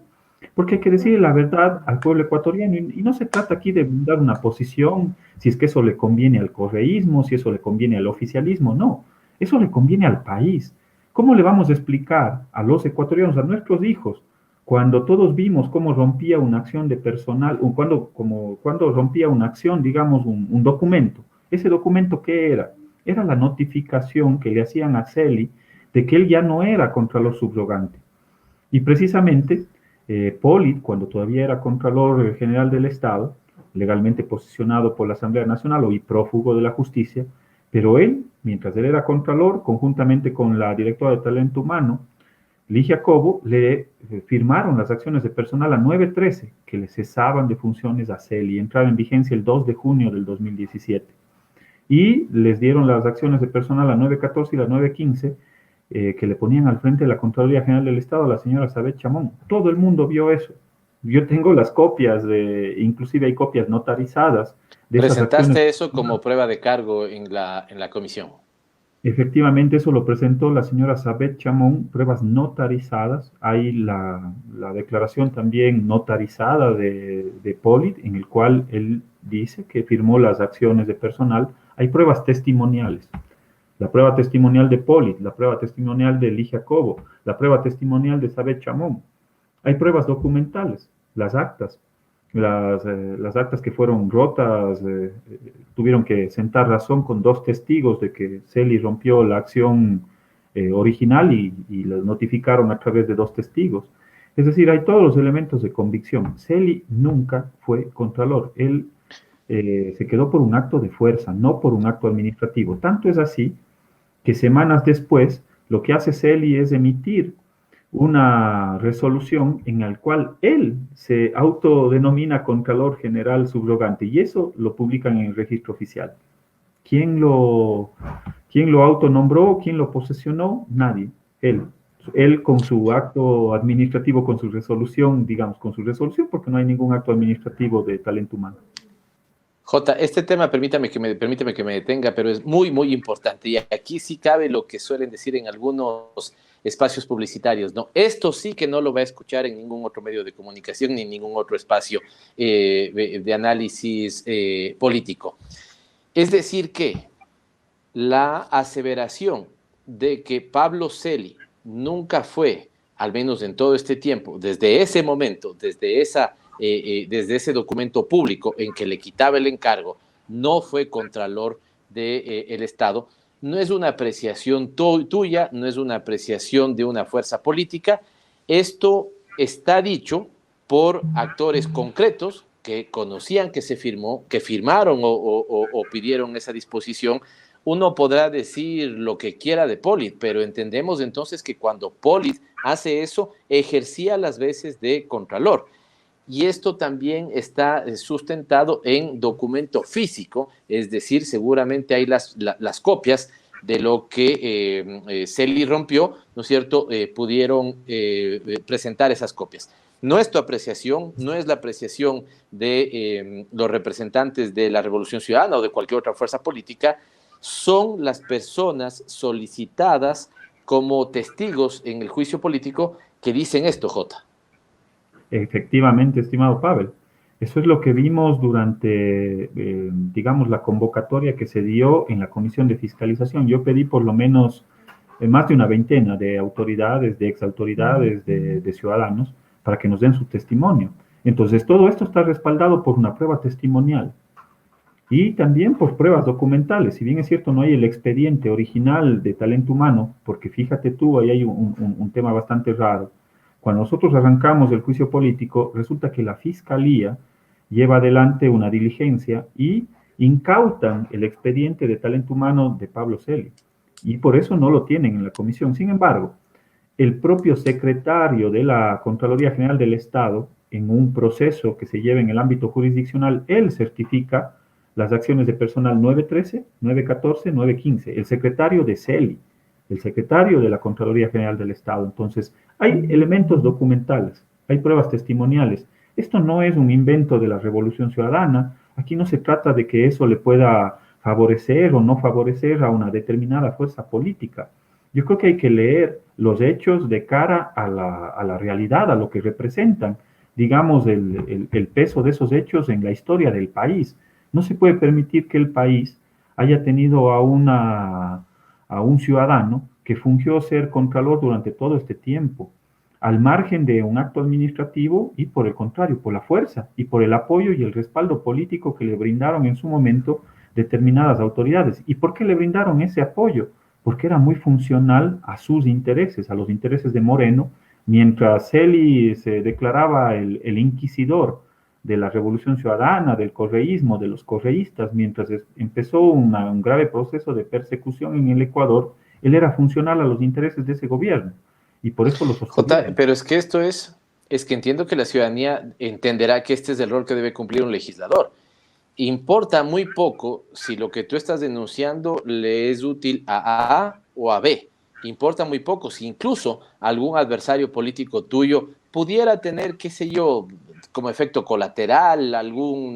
Porque hay que decirle la verdad al pueblo ecuatoriano y no se trata aquí de dar una posición, si es que eso le conviene al correísmo, si eso le conviene al oficialismo, no, eso le conviene al país. ¿Cómo le vamos a explicar a los ecuatorianos, a nuestros hijos, cuando todos vimos cómo rompía una acción de personal, o cuando rompía una acción, digamos, un documento? ¿Ese documento qué era? Era la notificación que le hacían a Celi de que él ya no era contralor subrogante. Y precisamente Polit, cuando todavía era Contralor General del Estado, legalmente posicionado por la Asamblea Nacional, hoy prófugo de la justicia, pero él, mientras él era Contralor, conjuntamente con la directora de Talento Humano, Ligia Cobo, le firmaron las acciones de personal a 913, que le cesaban de funciones a Celi, y entraba en vigencia el 2 de junio del 2017. Y les dieron las acciones de personal a 914 y la 915, que le ponían al frente de la Contraloría General del Estado a la señora Sabet Chamón. Todo el mundo vio eso. Yo tengo las copias, inclusive hay copias notarizadas. ¿Presentaste eso como prueba de cargo en la comisión? Efectivamente, eso lo presentó la señora Sabet Chamón, pruebas notarizadas. Hay la declaración también notarizada de Polit, en el cual él dice que firmó las acciones de personal. Hay pruebas testimoniales. La prueba testimonial de Polit, la prueba testimonial de Ligia Cobo, la prueba testimonial de Sabet Chamón. Hay pruebas documentales, las actas que fueron rotas, tuvieron que sentar razón con 2 testigos de que Celi rompió la acción original y las notificaron a través de 2 testigos. Es decir, hay todos los elementos de convicción. Celi nunca fue contralor. Él se quedó por un acto de fuerza, no por un acto administrativo. Tanto es así que semanas después lo que hace Celi es emitir una resolución en la cual él se autodenomina Contralor General Subrogante, y eso lo publican en el registro oficial. ¿Quién lo autonombró? ¿Quién lo posesionó? Nadie. Él con su acto administrativo, con su resolución, digamos, porque no hay ningún acto administrativo de Talento Humano. Jota, este tema, permítame que me detenga, pero es muy, muy importante. Y aquí sí cabe lo que suelen decir en algunos espacios publicitarios, ¿no? Esto sí que no lo va a escuchar en ningún otro medio de comunicación ni en ningún otro espacio de análisis político. Es decir que la aseveración de que Pablo Celi nunca fue, al menos en todo este tiempo, desde ese momento, desde ese documento público en que le quitaba el encargo, no fue contralor del Estado, no es una apreciación tuya, no es una apreciación de una fuerza política. Esto está dicho por actores concretos que conocían que se firmó, que firmaron o pidieron esa disposición. Uno podrá decir lo que quiera de Polit, pero entendemos entonces que cuando Polit hace eso, ejercía las veces de contralor. Y esto también está sustentado en documento físico, es decir, seguramente hay las copias de lo que Celi rompió, ¿no es cierto? Pudieron presentar esas copias. No es tu apreciación, no es la apreciación de los representantes de la Revolución Ciudadana o de cualquier otra fuerza política, son las personas solicitadas como testigos en el juicio político que dicen esto, Jota. Efectivamente, estimado Pavel. Eso es lo que vimos durante, digamos, la convocatoria que se dio en la Comisión de Fiscalización. Yo pedí por lo menos más de una veintena de autoridades, de exautoridades, de ciudadanos, para que nos den su testimonio. Entonces, todo esto está respaldado por una prueba testimonial y también por pruebas documentales. Si bien es cierto, no hay el expediente original de Talento Humano, porque fíjate tú, ahí hay un tema bastante raro. Cuando nosotros arrancamos el juicio político, resulta que la Fiscalía lleva adelante una diligencia y incautan el expediente de Talento Humano de Pablo Celi. Y por eso no lo tienen en la comisión. Sin embargo, el propio secretario de la Contraloría General del Estado, en un proceso que se lleva en el ámbito jurisdiccional, él certifica las acciones de personal 913, 914, 915, el secretario de Celi, el secretario de la Contraloría General del Estado. Entonces, hay elementos documentales, hay pruebas testimoniales. Esto no es un invento de la Revolución Ciudadana, Aquí no se trata de que eso le pueda favorecer o no favorecer a una determinada fuerza política. Yo creo que hay que leer los hechos de cara a la realidad, a lo que representan, digamos, el peso de esos hechos en la historia del país. No se puede permitir que el país haya tenido a un ciudadano que fungió ser contralor durante todo este tiempo, al margen de un acto administrativo y por el contrario, por la fuerza y por el apoyo y el respaldo político que le brindaron en su momento determinadas autoridades. ¿Y por qué le brindaron ese apoyo? Porque era muy funcional a sus intereses, a los intereses de Moreno, mientras Celi se declaraba el inquisidor de la Revolución Ciudadana, del correísmo, de los correístas, mientras empezó un grave proceso de persecución en el Ecuador, él era funcional a los intereses de ese gobierno y por eso lo sostuvieron. Pero es que es que entiendo que la ciudadanía entenderá que este es el rol que debe cumplir un legislador. Importa muy poco si lo que tú estás denunciando le es útil a A o a B. Importa muy poco si incluso algún adversario político tuyo pudiera tener, qué sé yo, como efecto colateral, algo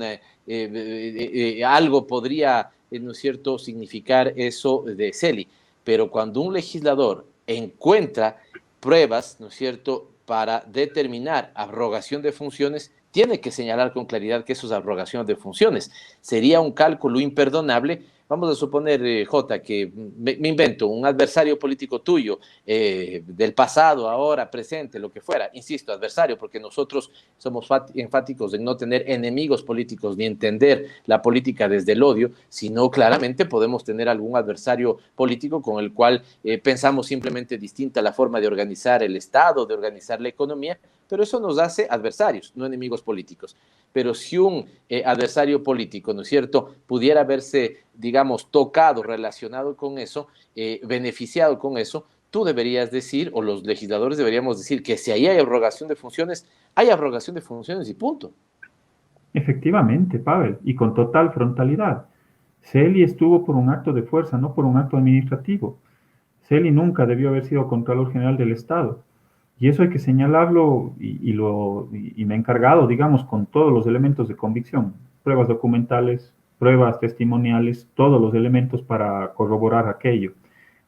podría, ¿no es cierto?, significar eso de Celi. Pero cuando un legislador encuentra pruebas, ¿no es cierto?, para determinar abrogación de funciones, tiene que señalar con claridad que eso es abrogación de funciones. Sería un cálculo imperdonable. Vamos a suponer, Jota, que me invento un adversario político tuyo, del pasado, ahora, presente, lo que fuera. Insisto, adversario, porque nosotros somos enfáticos en no tener enemigos políticos ni entender la política desde el odio, sino claramente podemos tener algún adversario político con el cual pensamos simplemente distinta la forma de organizar el Estado, de organizar la economía, pero eso nos hace adversarios, no enemigos políticos. Pero si un adversario político, ¿no es cierto?, pudiera verse, digamos, tocado, relacionado con eso, beneficiado con eso, tú deberías decir, o los legisladores deberíamos decir, que si ahí hay abrogación de funciones, hay abrogación de funciones y punto. Efectivamente, Pavel, y con total frontalidad. Celi estuvo por un acto de fuerza, no por un acto administrativo. Celi nunca debió haber sido Contralor General del Estado. Y eso hay que señalarlo y me he encargado, digamos, con todos los elementos de convicción, pruebas documentales, pruebas testimoniales, todos los elementos para corroborar aquello.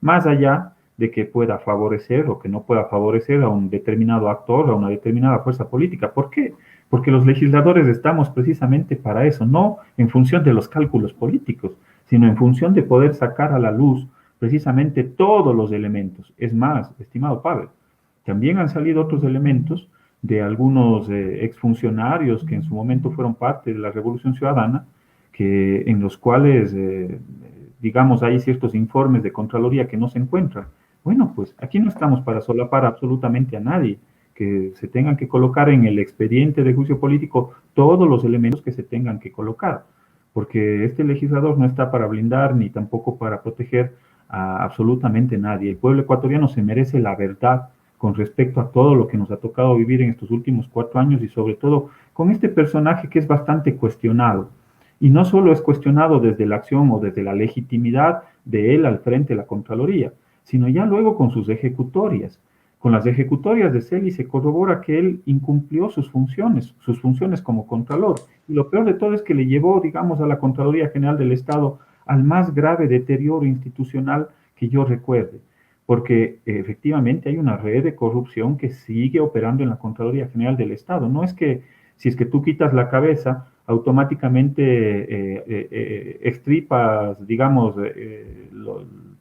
Más allá de que pueda favorecer o que no pueda favorecer a un determinado actor, a una determinada fuerza política. ¿Por qué? Porque los legisladores estamos precisamente para eso, no en función de los cálculos políticos, sino en función de poder sacar a la luz precisamente todos los elementos. Es más, estimado Pavel, también han salido otros elementos de algunos exfuncionarios que en su momento fueron parte de la Revolución Ciudadana, en los cuales, digamos, hay ciertos informes de Contraloría que no se encuentran. Bueno, pues aquí no estamos para solapar absolutamente a nadie, que se tengan que colocar en el expediente de juicio político todos los elementos que se tengan que colocar, porque este legislador no está para blindar ni tampoco para proteger a absolutamente nadie. El pueblo ecuatoriano se merece la verdad con respecto a todo lo que nos ha tocado vivir en estos últimos 4 años y sobre todo con este personaje que es bastante cuestionado. Y no solo es cuestionado desde la acción o desde la legitimidad de él al frente de la Contraloría, sino ya luego con sus ejecutorias. Con las ejecutorias de Celi se corrobora que él incumplió sus funciones como Contralor. Y lo peor de todo es que le llevó, digamos, a la Contraloría General del Estado al más grave deterioro institucional que yo recuerde. Porque efectivamente hay una red de corrupción que sigue operando en la Contraloría General del Estado. No es que si es que tú quitas la cabeza, automáticamente extripas, digamos,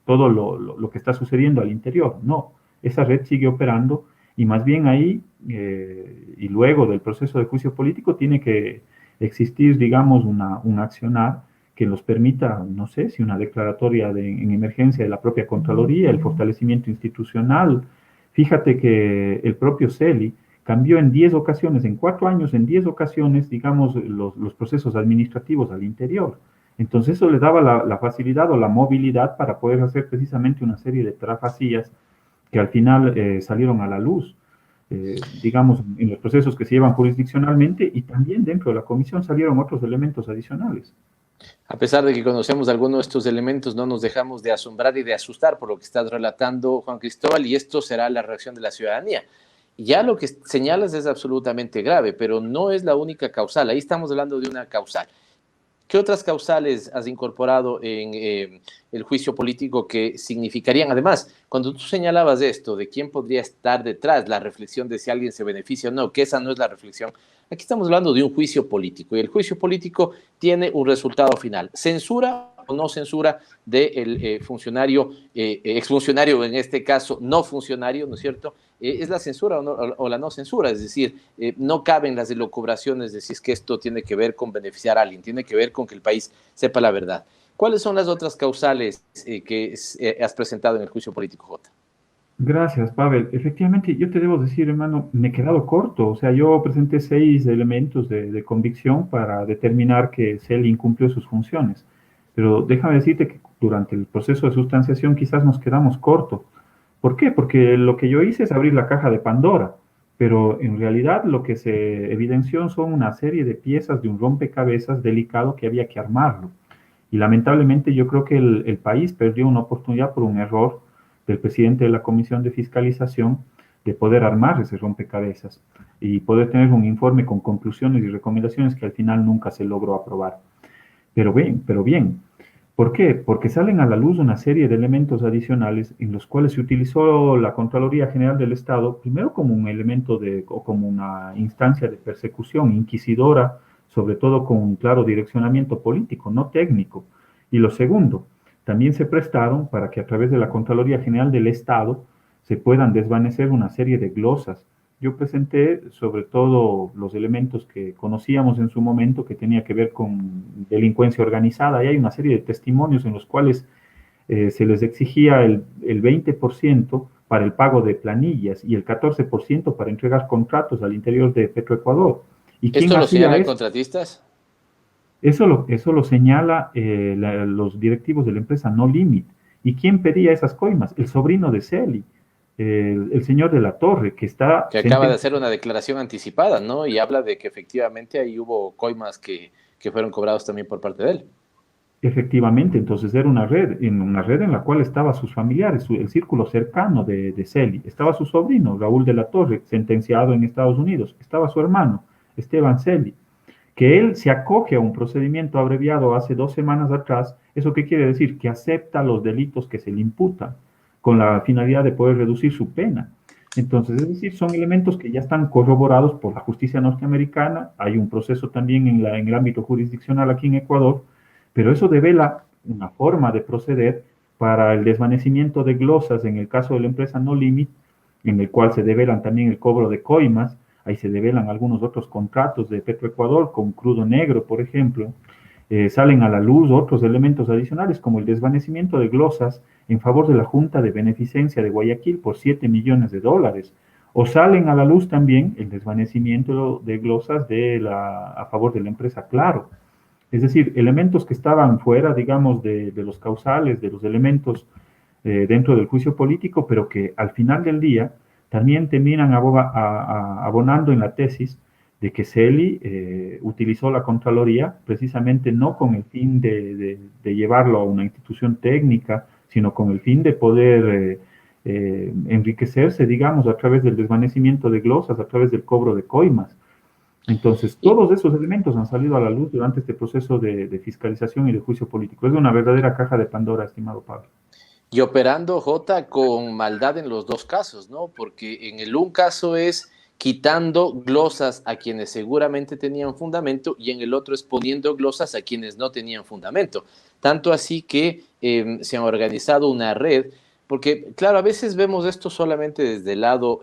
todo lo que está sucediendo al interior. No, esa red sigue operando y más bien ahí, y luego del proceso de juicio político, tiene que existir, digamos, un accionar que nos permita, no sé, si una declaratoria en emergencia de la propia Contraloría, el fortalecimiento institucional. Fíjate que el propio Celi cambió en 10 ocasiones, en 4 años, en 10 ocasiones, digamos, los procesos administrativos al interior. Entonces eso le daba la facilidad o la movilidad para poder hacer precisamente una serie de trafacías que al final salieron a la luz, digamos, en los procesos que se llevan jurisdiccionalmente, y también dentro de la comisión salieron otros elementos adicionales. A pesar de que conocemos algunos de estos elementos, no nos dejamos de asombrar y de asustar por lo que estás relatando, Juan Cristóbal, y esto será la reacción de la ciudadanía. Ya lo que señalas es absolutamente grave, pero no es la única causal. Ahí estamos hablando de una causal. ¿Qué otras causales has incorporado en el juicio político que significarían, además, cuando tú señalabas esto, de quién podría estar detrás, la reflexión de si alguien se beneficia o no, que esa no es la reflexión? Aquí estamos hablando de un juicio político y el juicio político tiene un resultado final. ¿Censura o no censura del funcionario, exfuncionario en este caso, no funcionario, ¿no es cierto? ¿Es la censura o la no censura? Es decir, no caben las elucubraciones de si es que esto tiene que ver con beneficiar a alguien, tiene que ver con que el país sepa la verdad. ¿Cuáles son las otras causales que has presentado en el juicio político, Jota? Gracias, Pavel. Efectivamente, yo te debo decir, hermano, me he quedado corto. O sea, yo presenté 6 elementos de convicción para determinar que CEL incumplió sus funciones. Pero déjame decirte que durante el proceso de sustanciación quizás nos quedamos cortos. ¿Por qué? Porque lo que yo hice es abrir la caja de Pandora, pero en realidad lo que se evidenció son una serie de piezas de un rompecabezas delicado que había que armarlo. Y lamentablemente yo creo que el país perdió una oportunidad por un error del presidente de la Comisión de Fiscalización de poder armar ese rompecabezas y poder tener un informe con conclusiones y recomendaciones que al final nunca se logró aprobar. Pero bien, ¿por qué? Porque salen a la luz una serie de elementos adicionales en los cuales se utilizó la Contraloría General del Estado, primero como un elemento o como una instancia de persecución inquisidora, sobre todo con un claro direccionamiento político, no técnico. Y lo segundo, también se prestaron para que a través de la Contraloría General del Estado se puedan desvanecer una serie de glosas. Yo presenté sobre todo los elementos que conocíamos en su momento que tenía que ver con delincuencia organizada y hay una serie de testimonios en los cuales se les exigía el 20% para el pago de planillas y el 14% para entregar contratos al interior de Petroecuador. ¿Y quién ¿Esto lo hacía señalan esto? contratistas? Eso lo señala los directivos de la empresa No Limit. ¿Y quién pedía esas coimas? El sobrino de Celi, el señor de la Torre, que está... Que acaba de hacer una declaración anticipada, ¿no? Y habla de que efectivamente ahí hubo coimas que fueron cobrados también por parte de él. Efectivamente, entonces era una red en la cual estaban sus familiares, el círculo cercano de Celi. Estaba su sobrino, Raúl de la Torre, sentenciado en Estados Unidos. Estaba su hermano, Esteban Celi, que él se acoge a un procedimiento abreviado hace 2 semanas atrás. ¿Eso qué quiere decir? Que acepta los delitos que se le imputan con la finalidad de poder reducir su pena. Entonces, es decir, son elementos que ya están corroborados por la justicia norteamericana. Hay un proceso también en el ámbito jurisdiccional aquí en Ecuador, pero eso devela una forma de proceder para el desvanecimiento de glosas en el caso de la empresa No Limit, en el cual se develan también el cobro de coimas. Ahí se develan algunos otros contratos de Petroecuador con crudo negro, por ejemplo. Salen a la luz otros elementos adicionales como el desvanecimiento de glosas en favor de la Junta de Beneficencia de Guayaquil por $7 millones. O salen a la luz también el desvanecimiento de glosas a favor de la empresa Claro. Es decir, elementos que estaban fuera, digamos, de los causales, de los elementos dentro del juicio político, pero que al final del día también terminan abonando en la tesis de que Celi utilizó la Contraloría precisamente no con el fin de llevarlo a una institución técnica, sino con el fin de poder enriquecerse, digamos, a través del desvanecimiento de glosas, a través del cobro de coimas. Entonces, todos esos elementos han salido a la luz durante este proceso de fiscalización y de juicio político. Es una verdadera caja de Pandora, estimado Pablo. Y operando, Jota, con maldad en los dos casos, ¿no? Porque en el un caso es quitando glosas a quienes seguramente tenían fundamento y en el otro es poniendo glosas a quienes no tenían fundamento. Tanto así que se han organizado una red, porque claro, a veces vemos esto solamente desde el lado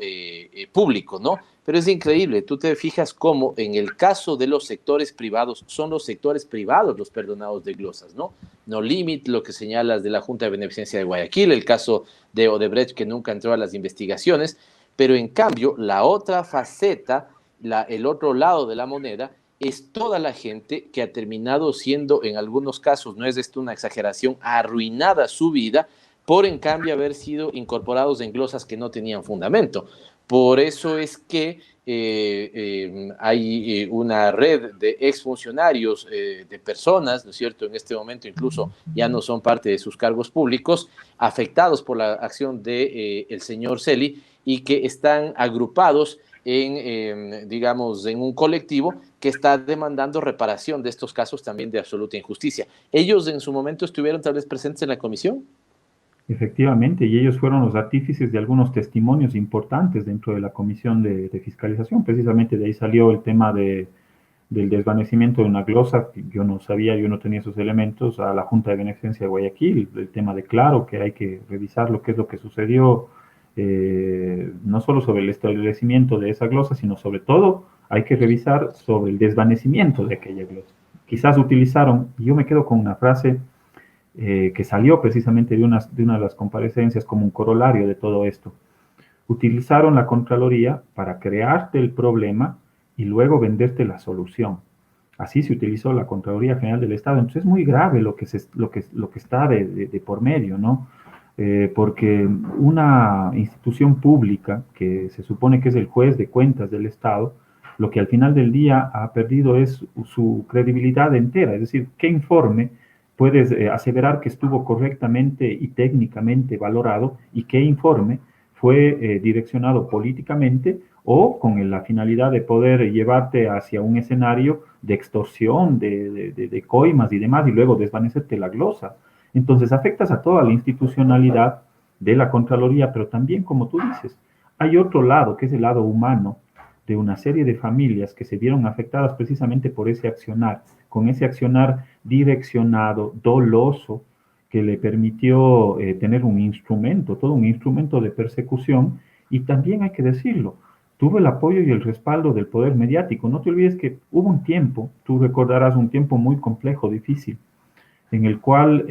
público, ¿no? Pero es increíble, tú te fijas cómo en el caso de los sectores privados, son los sectores privados los perdonados de glosas, ¿no? No Limit, lo que señalas de la Junta de Beneficencia de Guayaquil, el caso de Odebrecht que nunca entró a las investigaciones, pero en cambio la otra faceta, el otro lado de la moneda, es toda la gente que ha terminado siendo, en algunos casos, no es esto una exageración, arruinada su vida por en cambio haber sido incorporados en glosas que no tenían fundamento. Por eso es que hay una red de exfuncionarios, de personas, ¿no es cierto? En este momento incluso ya no son parte de sus cargos públicos, afectados por la acción de el señor Celi y que están agrupados digamos, en un colectivo que está demandando reparación de estos casos también de absoluta injusticia. ¿Ellos en su momento estuvieron tal vez presentes en la comisión? Efectivamente, y ellos fueron los artífices de algunos testimonios importantes dentro de la comisión de fiscalización. Precisamente de ahí salió el tema del desvanecimiento de una glosa, que yo no sabía, yo no tenía esos elementos, a la Junta de Beneficencia de Guayaquil, el tema de Claro, que hay que revisar lo que es lo que sucedió, no solo sobre el establecimiento de esa glosa, sino sobre todo hay que revisar sobre el desvanecimiento de aquella glosa. Quizás utilizaron, y yo me quedo con una frase que salió precisamente de una de las comparecencias como un corolario de todo esto. Utilizaron la Contraloría para crearte el problema y luego venderte la solución. Así se utilizó la Contraloría General del Estado. Entonces es muy grave lo que está de por medio, ¿no? Porque una institución pública que se supone que es el juez de cuentas del Estado, lo que al final del día ha perdido es su credibilidad entera. Es decir, ¿qué informe puedes aseverar que estuvo correctamente y técnicamente valorado y qué informe fue direccionado políticamente o con la finalidad de poder llevarte hacia un escenario de extorsión, de coimas y demás, y luego desvanecerte la glosa? Entonces afectas a toda la institucionalidad de la Contraloría, pero también, como tú dices, hay otro lado, que es el lado humano, de una serie de familias que se vieron afectadas precisamente por ese accionar, con ese accionar direccionado, doloso, que le permitió tener un instrumento, todo un instrumento de persecución, y también hay que decirlo, tuvo el apoyo y el respaldo del poder mediático. No te olvides que hubo un tiempo, tú recordarás un tiempo muy complejo, difícil, en el cual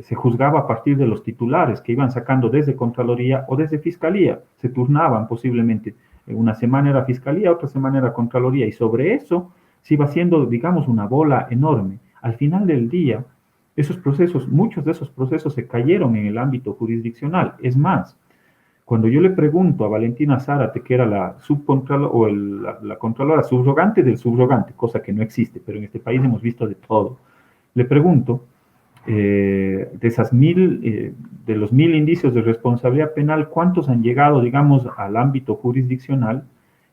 se juzgaba a partir de los titulares que iban sacando desde Contraloría o desde Fiscalía, se turnaban posiblemente. Una semana era Fiscalía, otra semana era Contraloría, y sobre eso se iba haciendo, digamos, una bola enorme. Al final del día, esos procesos, muchos de esos procesos se cayeron en el ámbito jurisdiccional. Es más, cuando yo le pregunto a Valentina Zárate, que era la subcontralora o la contralora subrogante del subrogante, cosa que no existe, pero en este país hemos visto de todo, le pregunto, de los 1000 indicios de responsabilidad penal, ¿cuántos han llegado, digamos, al ámbito jurisdiccional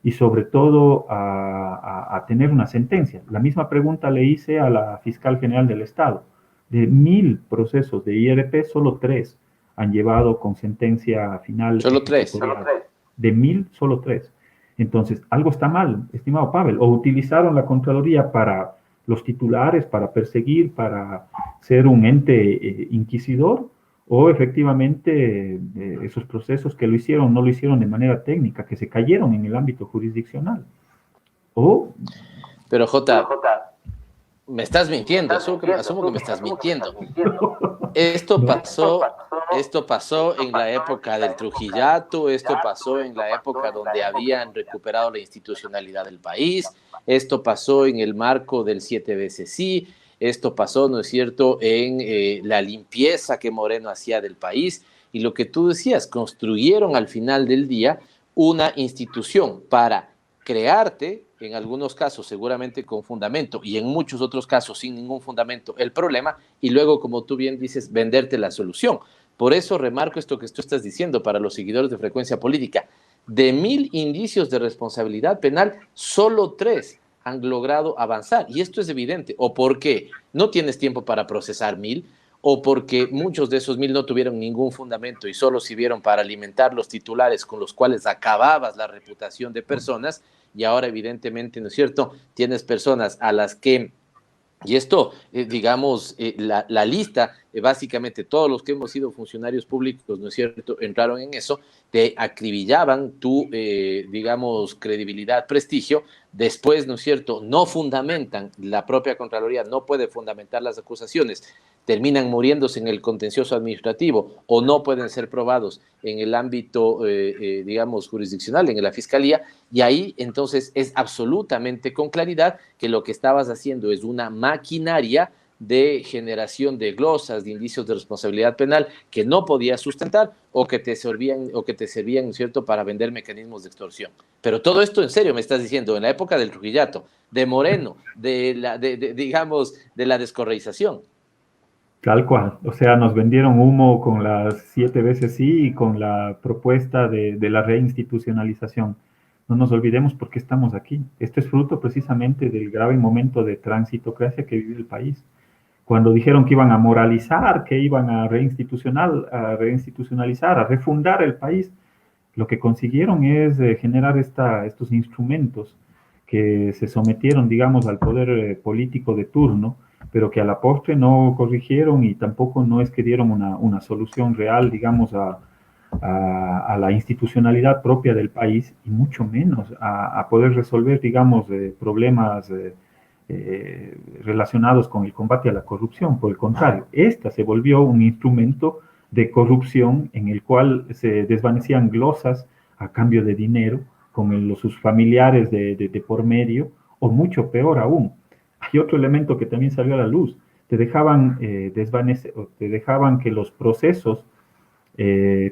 y sobre todo a tener una sentencia? La misma pregunta le hice a la fiscal general del Estado. De 1000 procesos de IRP, solo 3 han llevado con sentencia final. Solo 3. De 1000, solo 3. Entonces, algo está mal, estimado Pavel. O utilizaron la Contraloría para los titulares, para perseguir, para ser un ente inquisidor, o efectivamente esos procesos que lo hicieron no lo hicieron de manera técnica, que se cayeron en el ámbito jurisdiccional. Pero Jota, me estás mintiendo, asumo que me estás mintiendo. Esto pasó en la época del Trujillato, esto pasó en la época donde habían recuperado la institucionalidad del país, esto pasó en el marco del 7 veces sí, esto pasó, ¿no es cierto?, en la limpieza que Moreno hacía del país, y lo que tú decías, construyeron al final del día una institución para crearte, en algunos casos seguramente con fundamento y en muchos otros casos sin ningún fundamento, el problema, y luego, como tú bien dices, venderte la solución. Por eso remarco esto que tú estás diciendo para los seguidores de Frecuencia Política. De 1000 indicios de responsabilidad penal, solo 3 han logrado avanzar. Y esto es evidente, o porque no tienes tiempo para procesar 1000, o porque muchos de esos 1000 no tuvieron ningún fundamento y solo sirvieron para alimentar los titulares con los cuales acababas la reputación de personas, y ahora evidentemente, ¿no es cierto?, tienes personas a las que, y esto, digamos, la lista, básicamente todos los que hemos sido funcionarios públicos, ¿no es cierto?, entraron en eso, te acribillaban tu, digamos, credibilidad, prestigio, después, ¿no es cierto?, no fundamentan, la propia Contraloría no puede fundamentar las acusaciones, terminan muriéndose en el contencioso administrativo o no pueden ser probados en el ámbito, digamos, jurisdiccional, en la fiscalía, y ahí entonces es absolutamente con claridad que lo que estabas haciendo es una maquinaria de generación de glosas, de indicios de responsabilidad penal que no podías sustentar o que te servían, ¿no es cierto?, para vender mecanismos de extorsión. Pero todo esto en serio me estás diciendo, en la época del Trujillato, de Moreno, digamos, de la descorreización. Tal cual, o sea, nos vendieron humo con las 7 veces sí y con la propuesta de la reinstitucionalización. No nos olvidemos por qué estamos aquí. Esto es fruto precisamente del grave momento de transitocracia que vive el país. Cuando dijeron que iban a moralizar, que iban a reinstitucionalizar, a refundar el país, lo que consiguieron es generar estos instrumentos que se sometieron, digamos, al poder político de turno, pero que a la postre no corrigieron y tampoco no es que dieron una solución real, digamos, a la institucionalidad propia del país y mucho menos a poder resolver, digamos, problemas relacionados con el combate a la corrupción. Por el contrario, esta se volvió un instrumento de corrupción en el cual se desvanecían glosas a cambio de dinero, con sus familiares de por medio, o mucho peor aún. Hay otro elemento que también salió a la luz. Te dejaban desvanecer, te dejaban que los procesos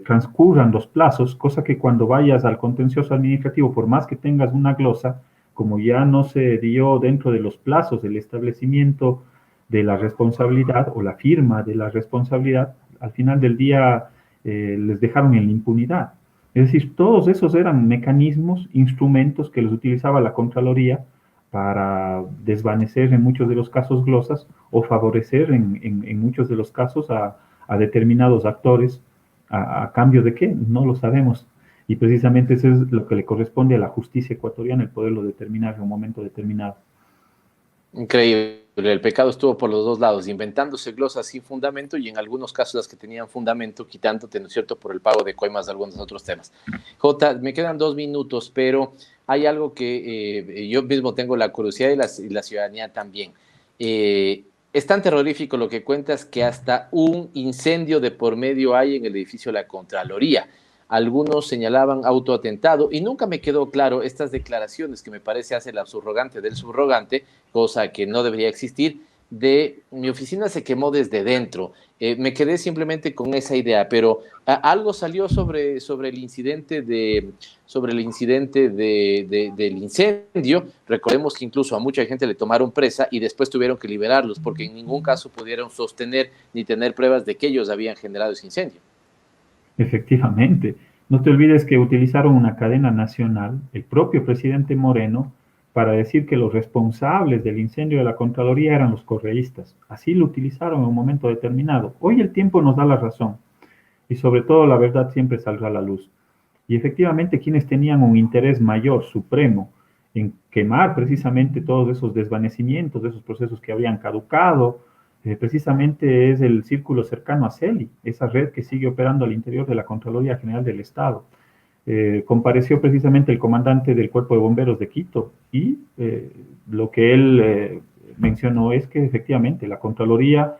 transcurran los plazos, cosa que cuando vayas al contencioso administrativo, por más que tengas una glosa, como ya no se dio dentro de los plazos el establecimiento de la responsabilidad o la firma de la responsabilidad, al final del día les dejaron en la impunidad. Es decir, todos esos eran mecanismos, instrumentos que los utilizaba la Contraloría para desvanecer en muchos de los casos glosas o favorecer en muchos de los casos a determinados actores. ¿A cambio de qué? No lo sabemos. Y precisamente eso es lo que le corresponde a la justicia ecuatoriana, el poderlo determinar en un momento determinado. Increíble. El pecado estuvo por los dos lados, inventándose glosas sin fundamento y en algunos casos las que tenían fundamento, quitándote, ¿no es cierto?, por el pago de coimas de algunos otros temas. Jota, me quedan 2 minutos, pero hay algo que yo mismo tengo la curiosidad y la ciudadanía también. Es tan terrorífico lo que cuentas que hasta un incendio de por medio hay en el edificio de la Contraloría. Algunos señalaban autoatentado y nunca me quedó claro estas declaraciones que me parece hace la subrogante del subrogante, cosa que no debería existir, de mi oficina se quemó desde dentro. Me quedé simplemente con esa idea, pero algo salió sobre el incidente del incendio. Recordemos que incluso a mucha gente le tomaron presa y después tuvieron que liberarlos porque en ningún caso pudieron sostener ni tener pruebas de que ellos habían generado ese incendio. Efectivamente. No te olvides que utilizaron una cadena nacional, el propio presidente Moreno, para decir que los responsables del incendio de la Contraloría eran los correístas. Así lo utilizaron en un momento determinado. Hoy el tiempo nos da la razón y sobre todo la verdad siempre saldrá a la luz. Y efectivamente quienes tenían un interés mayor, supremo, en quemar precisamente todos esos desvanecimientos, de esos procesos que habían caducado, precisamente es el círculo cercano a CELI, esa red que sigue operando al interior de la Contraloría General del Estado. Compareció precisamente el comandante del Cuerpo de Bomberos de Quito y lo que él mencionó es que efectivamente la Contraloría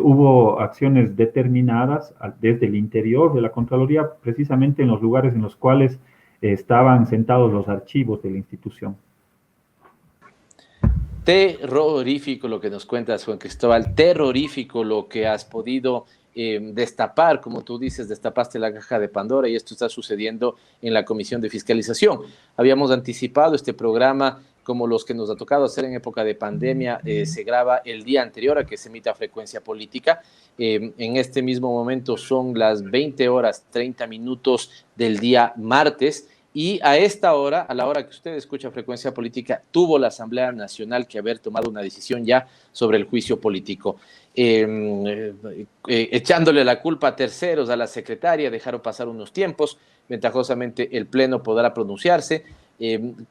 hubo acciones determinadas desde el interior de la Contraloría, precisamente en los lugares en los cuales estaban sentados los archivos de la institución. Terrorífico lo que nos cuentas, Juan Cristóbal, terrorífico lo que has podido destapar, como tú dices, destapaste la caja de Pandora y esto está sucediendo en la Comisión de Fiscalización. Habíamos anticipado este programa como los que nos ha tocado hacer en época de pandemia, se graba el día anterior a que se emita Frecuencia Política. En este mismo momento son las 20:30 del día martes. Y a esta hora, a la hora que usted escucha Frecuencia Política, tuvo la Asamblea Nacional que haber tomado una decisión ya sobre el juicio político. Echándole la culpa a terceros, a la secretaria, dejaron pasar unos tiempos, ventajosamente el Pleno podrá pronunciarse.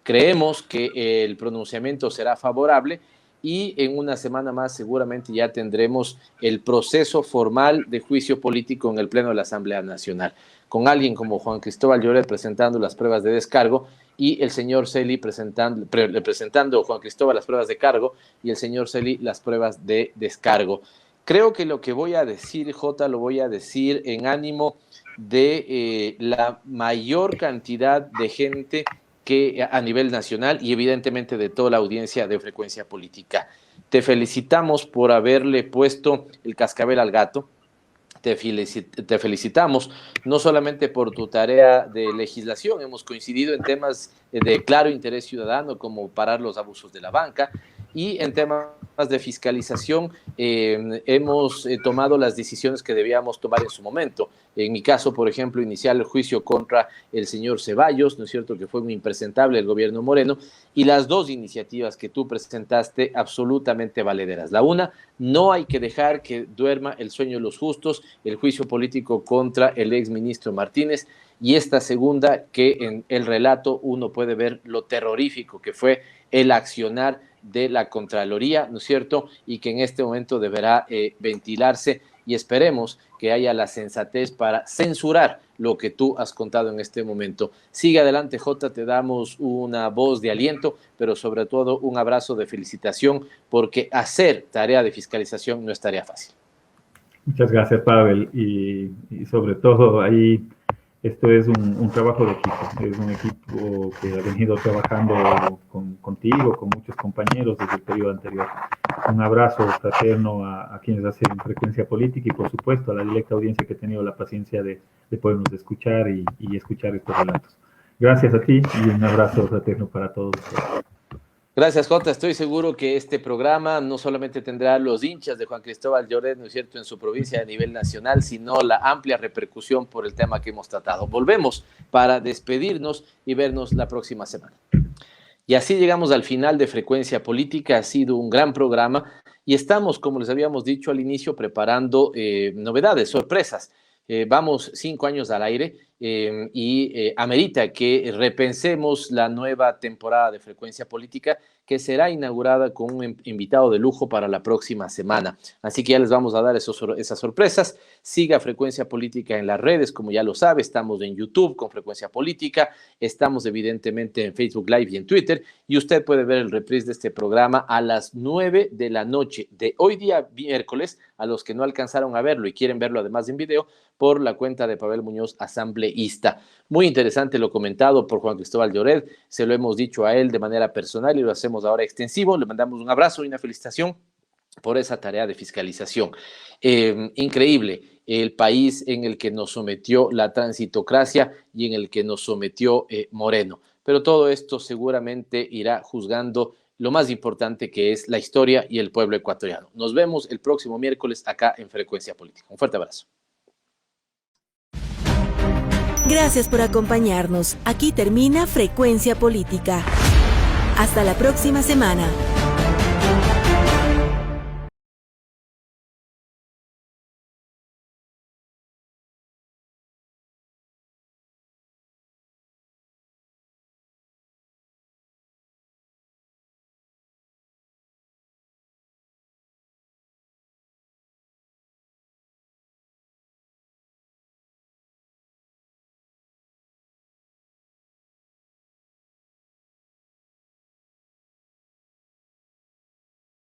Creemos que el pronunciamiento será favorable y en una semana más seguramente ya tendremos el proceso formal de juicio político en el Pleno de la Asamblea Nacional, con alguien como Juan Cristóbal Lloret presentando las pruebas de descargo y el señor Celi presentando Juan Cristóbal las pruebas de cargo y el señor Celi las pruebas de descargo. Creo que lo que voy a decir, Jota, lo voy a decir en ánimo de la mayor cantidad de gente que a nivel nacional y evidentemente de toda la audiencia de Frecuencia Política. Te felicitamos por haberle puesto el cascabel al gato. Te felicitamos no solamente por tu tarea de legislación, hemos coincidido en temas de claro interés ciudadano como parar los abusos de la banca y en temas de fiscalización hemos tomado las decisiones que debíamos tomar en su momento. En mi caso, por ejemplo, iniciar el juicio contra el señor Ceballos, ¿no es cierto?, que fue un impresentable del gobierno Moreno, y las dos iniciativas que tú presentaste absolutamente valederas. La una, no hay que dejar que duerma el sueño de los justos, el juicio político contra el exministro Martínez, y esta segunda, que en el relato uno puede ver lo terrorífico que fue el accionar de la Contraloría, ¿no es cierto?, y que en este momento deberá ventilarse, y esperemos que haya la sensatez para censurar lo que tú has contado en este momento. Sigue adelante, Jota, te damos una voz de aliento, pero sobre todo un abrazo de felicitación, porque hacer tarea de fiscalización no es tarea fácil. Muchas gracias, Pavel, y sobre todo ahí esto es un trabajo de equipo, es un equipo que ha venido trabajando contigo, con muchos compañeros desde el periodo anterior. Un abrazo fraterno a quienes hacen Frecuencia Política y, por supuesto, a la directa audiencia que ha tenido la paciencia de podernos escuchar y escuchar estos relatos. Gracias a ti y un abrazo fraterno para todos ustedes. Gracias, Jota. Estoy seguro que este programa no solamente tendrá los hinchas de Juan Cristóbal Lloret, ¿no es cierto?, en su provincia a nivel nacional, sino la amplia repercusión por el tema que hemos tratado. Volvemos para despedirnos y vernos la próxima semana. Y así llegamos al final de Frecuencia Política. Ha sido un gran programa y estamos, como les habíamos dicho al inicio, preparando novedades, sorpresas. Vamos 5 años al aire y amerita que repensemos la nueva temporada de Frecuencia Política, que será inaugurada con un invitado de lujo para la próxima semana. Así que ya les vamos a dar esas sorpresas. Siga Frecuencia Política en las redes, como ya lo sabe. Estamos en YouTube con Frecuencia Política, estamos evidentemente en Facebook Live y en Twitter, y usted puede ver el reprise de este programa a las 9 de la noche de hoy día miércoles, a los que no alcanzaron a verlo y quieren verlo además en video, por la cuenta de Pavel Muñoz, asambleísta. Muy interesante lo comentado por Juan Cristóbal Lloret, se lo hemos dicho a él de manera personal y lo hacemos ahora extensivo. Le mandamos un abrazo y una felicitación por esa tarea de fiscalización. Increíble el país en el que nos sometió la transitocracia y en el que nos sometió Moreno. Pero todo esto seguramente irá juzgando lo más importante, que es la historia y el pueblo ecuatoriano. Nos vemos el próximo miércoles acá en Frecuencia Política. Un fuerte abrazo. Gracias por acompañarnos. Aquí termina Frecuencia Política. Hasta la próxima semana.